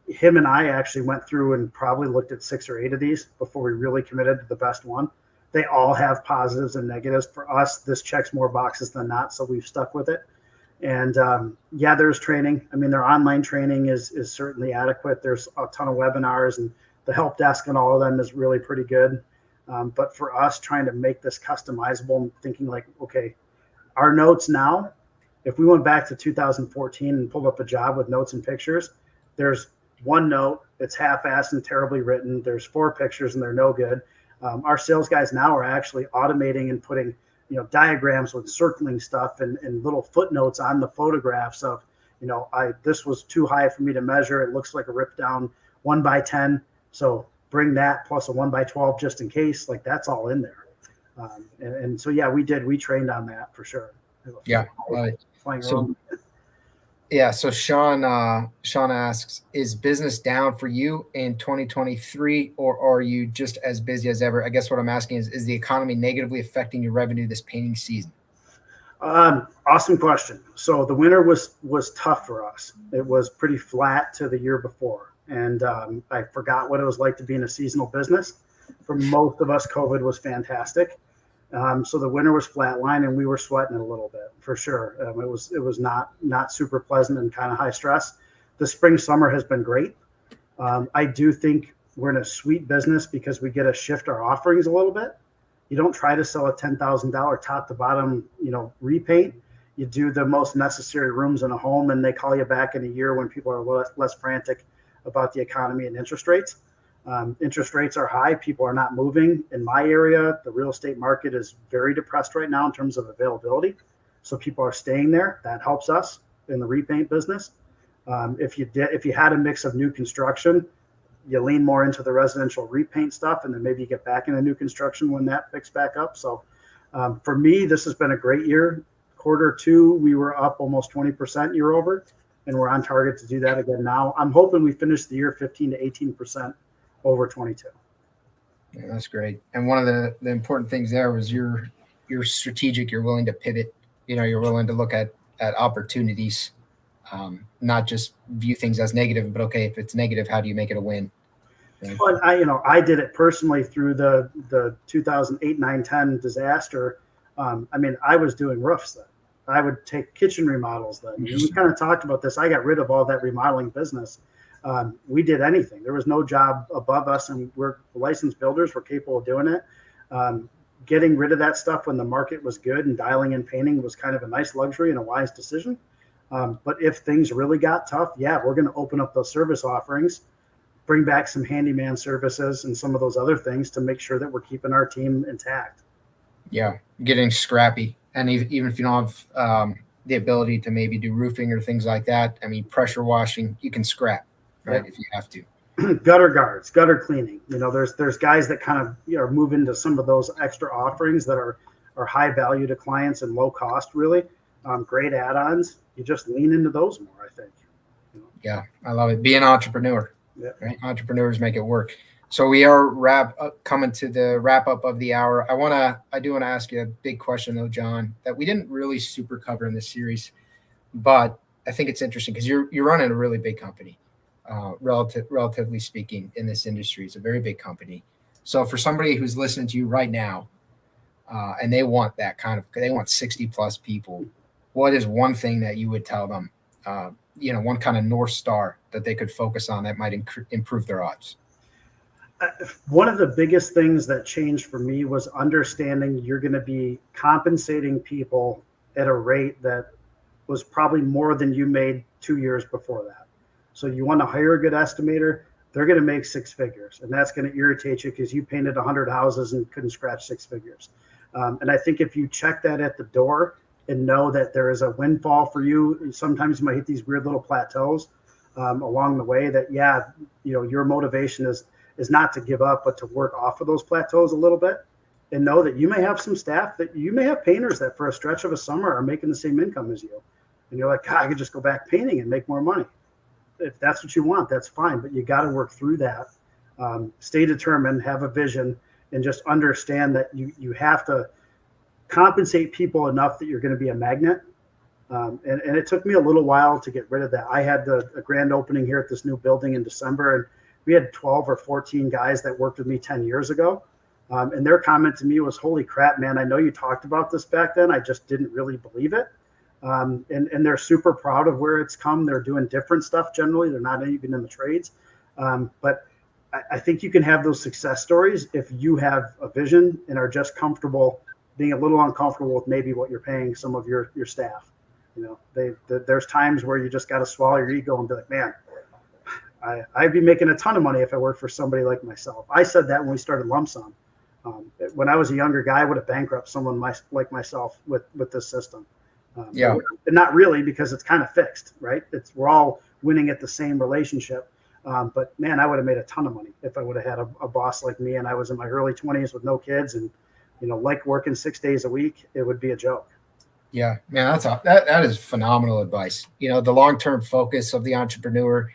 him and I actually went through and probably looked at 6 or 8 of these before we really committed to the best one. They all have positives and negatives. For us, this checks more boxes than not, so we've stuck with it. And there's training. I mean, their online training is certainly adequate. There's a ton of webinars, and the help desk and all of them is really pretty good. But for us, trying to make this customizable and thinking like, okay, our notes now, if we went back to 2014 and pulled up a job with notes and pictures, there's one note, it's half-assed and terribly written. There's 4 pictures and they're no good. Our sales guys now are actually automating and putting diagrams with circling stuff and little footnotes on the photographs of, this was too high for me to measure. It looks like a ripped down 1x10. So bring that plus a 1x12 just in case. Like, that's all in there. And so, yeah, we trained on that for sure. Yeah. So Sean asks, is business down for you in 2023, or are you just as busy as ever? I guess what I'm asking is the economy negatively affecting your revenue this painting season? Awesome question. So the winter was tough for us. It was pretty flat to the year before. And I forgot what it was like to be in a seasonal business. For most of us, COVID was fantastic. So the winter was flatline, and we were sweating it a little bit for sure. It was not super pleasant and kind of high stress. The spring summer has been great. I do think we're in a sweet business because we get to shift our offerings a little bit. You don't try to sell a $10,000 top to bottom, repaint. You do the most necessary rooms in a home, and they call you back in a year when people are less frantic about the economy and interest rates. Interest rates are high. People are not moving. In my area, the real estate market is very depressed right now in terms of availability. So people are staying there. That helps us in the repaint business. If you had a mix of new construction, you lean more into the residential repaint stuff, and then maybe you get back into new construction when that picks back up. So for me, this has been a great year. Q2, we were up almost 20% year over, and we're on target to do that again now. I'm hoping we finish the year 15 to 18% over 22. Yeah, that's great. And one of the important things there was you're strategic. You're willing to pivot. You're willing to look at opportunities, not just view things as negative. But okay, if it's negative, how do you make it a win? Right? Well, I did it personally through the 2008, 9, 10 disaster. I was doing roofs then. I would take kitchen remodels then. We kind of talked about this. I got rid of all that remodeling business. We did anything. There was no job above us, and we're licensed builders. We're capable of doing it. Getting rid of that stuff when the market was good and dialing in painting was kind of a nice luxury and a wise decision. But if things really got tough, yeah, we're going to open up those service offerings, bring back some handyman services and some of those other things to make sure that we're keeping our team intact. Yeah, getting scrappy. And even if you don't have the ability to maybe do roofing or things like that, pressure washing, you can scrap, right, if you have to. Gutter guards, gutter cleaning. There's guys that kind of are moving to some of those extra offerings that are high value to clients and low cost, really. Great add-ons. You just lean into those more, I think. Yeah, I love it. Be an entrepreneur. Yeah. Right? Entrepreneurs make it work. So we are coming to the wrap up of the hour. I do want to ask you a big question though, John, that we didn't really super cover in this series, but I think it's interesting because you're running a really big company, relatively speaking, in this industry. It's a very big company. So for somebody who's listening to you right now, and they want they want 60 plus people, what is one thing that you would tell them? One kind of North Star that they could focus on that might improve their odds. One of the biggest things that changed for me was understanding you're going to be compensating people at a rate that was probably more than you made 2 years before that. So you want to hire a good estimator, they're going to make 6 figures, and that's going to irritate you because you painted 100 houses and couldn't scratch 6 figures. And I think if you check that at the door and know that there is a windfall for you, sometimes you might hit these weird little plateaus along the way that, your motivation is not to give up, but to work off of those plateaus a little bit, and know that you may have some staff that you may have painters that for a stretch of a summer are making the same income as you. And you're like, God, I could just go back painting and make more money. If that's what you want, that's fine. But you got to work through that. Stay determined, have a vision, and just understand that you have to compensate people enough that you're going to be a magnet. And it took me a little while to get rid of that. I had a grand opening here at this new building in December, and we had 12 or 14 guys that worked with me 10 years ago. And their comment to me was, holy crap, man, I know you talked about this back then. I just didn't really believe it. And they're super proud of where it's come. They're doing different stuff generally. They're not even in the trades. But I think you can have those success stories if you have a vision and are just comfortable being a little uncomfortable with maybe what you're paying some of your staff. There's times where you just got to swallow your ego and be like, man, I'd be making a ton of money if I worked for somebody like myself. I said that when we started Lump Sum. When I was a younger guy, I would have bankrupted someone like myself with this system. But not really, because it's kind of fixed, right? We're all winning at the same relationship. But man, I would have made a ton of money if I would have had a boss like me, and I was in my early 20s with no kids and, like working 6 days a week. It would be a joke. Yeah, man, that is phenomenal advice. The long-term focus of the entrepreneur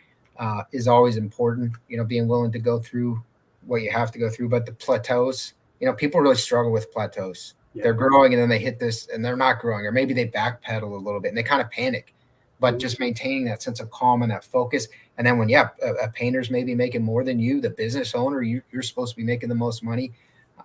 is always important, being willing to go through what you have to go through. But the plateaus, people really struggle with plateaus. Yeah. They're growing and then they hit this and they're not growing, or maybe they backpedal a little bit and they kind of panic. But just maintaining that sense of calm and that focus. And then when, a painter's maybe making more than you, the business owner, you're supposed to be making the most money.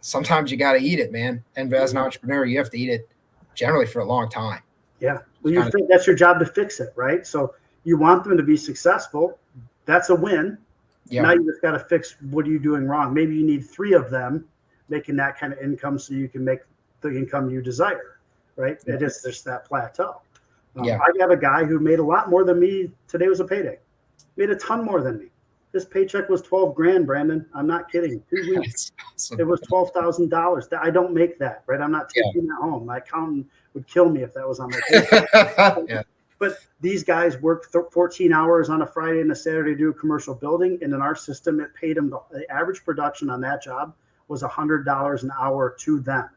Sometimes you got to eat it, man. And as an entrepreneur, you have to eat it generally for a long time. Yeah. Well, you think that's your job to fix it, right? So you want them to be successful. That's a win. Yeah. Now you just got to fix what are you doing wrong. Maybe you need 3 of them making that kind of income so you can make the income you desire, right? Yeah. It is just that plateau. I got a guy who made a lot more than me. Today was a payday. Made a ton more than me. His paycheck was 12 grand, Brandon. I'm not kidding. 2 weeks. Awesome. It was $12,000. I don't make that, right? I'm not taking that home. My accountant would kill me if that was on my paycheck. Yeah. But these guys worked 14 hours on a Friday and a Saturday to do a commercial building. And in our system, it paid them the average production on that job was $100 an hour to them.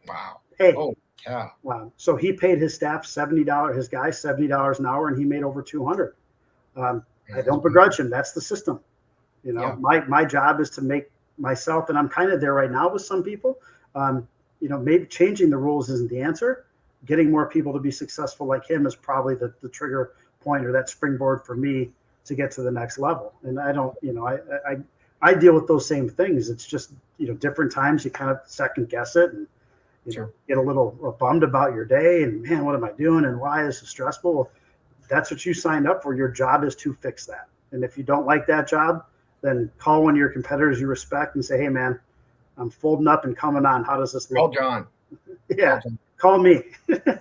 Wow. Hey. Oh, yeah. Wow. So he paid his staff $70, his guys $70 an hour, and he made over 200. I don't begrudge him. That's the system. You know, my job is to make myself, and I'm kind of there right now with some people. You know, maybe changing the rules isn't the answer. Getting more people to be successful like him is probably the trigger point or that springboard for me to get to the next level. And I don't, you know, I deal with those same things. It's just, you know, different times you kind of second guess it and you know, get a little bummed about your day and man, what am I doing and why is it stressful? Well, that's what you signed up for. Your job is to fix that. And if you don't like that job, then call one of your competitors you respect and say, hey man, I'm folding up and coming on. How does this look? Call John. Yeah. Call me. Yeah.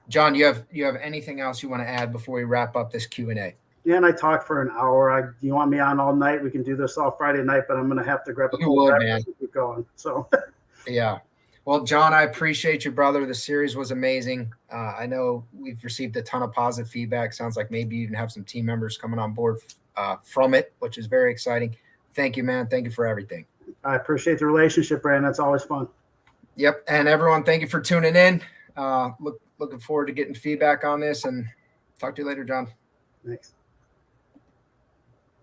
John, you have anything else you want to add before we wrap up this Q&A? Yeah, and I talked for an hour. You want me on all night? We can do this all Friday night, but I'm going to have to grab a cold beverage and keep going. So, yeah. Well, John, I appreciate you, brother. The series was amazing. I know we've received a ton of positive feedback. Sounds like maybe you even have some team members coming on board from it, which is very exciting. Thank you, man. Thank you for everything. I appreciate the relationship, Brandon. It's always fun. Yep. And everyone, thank you for tuning in. Looking forward to getting feedback on this and talk to you later, John. Thanks.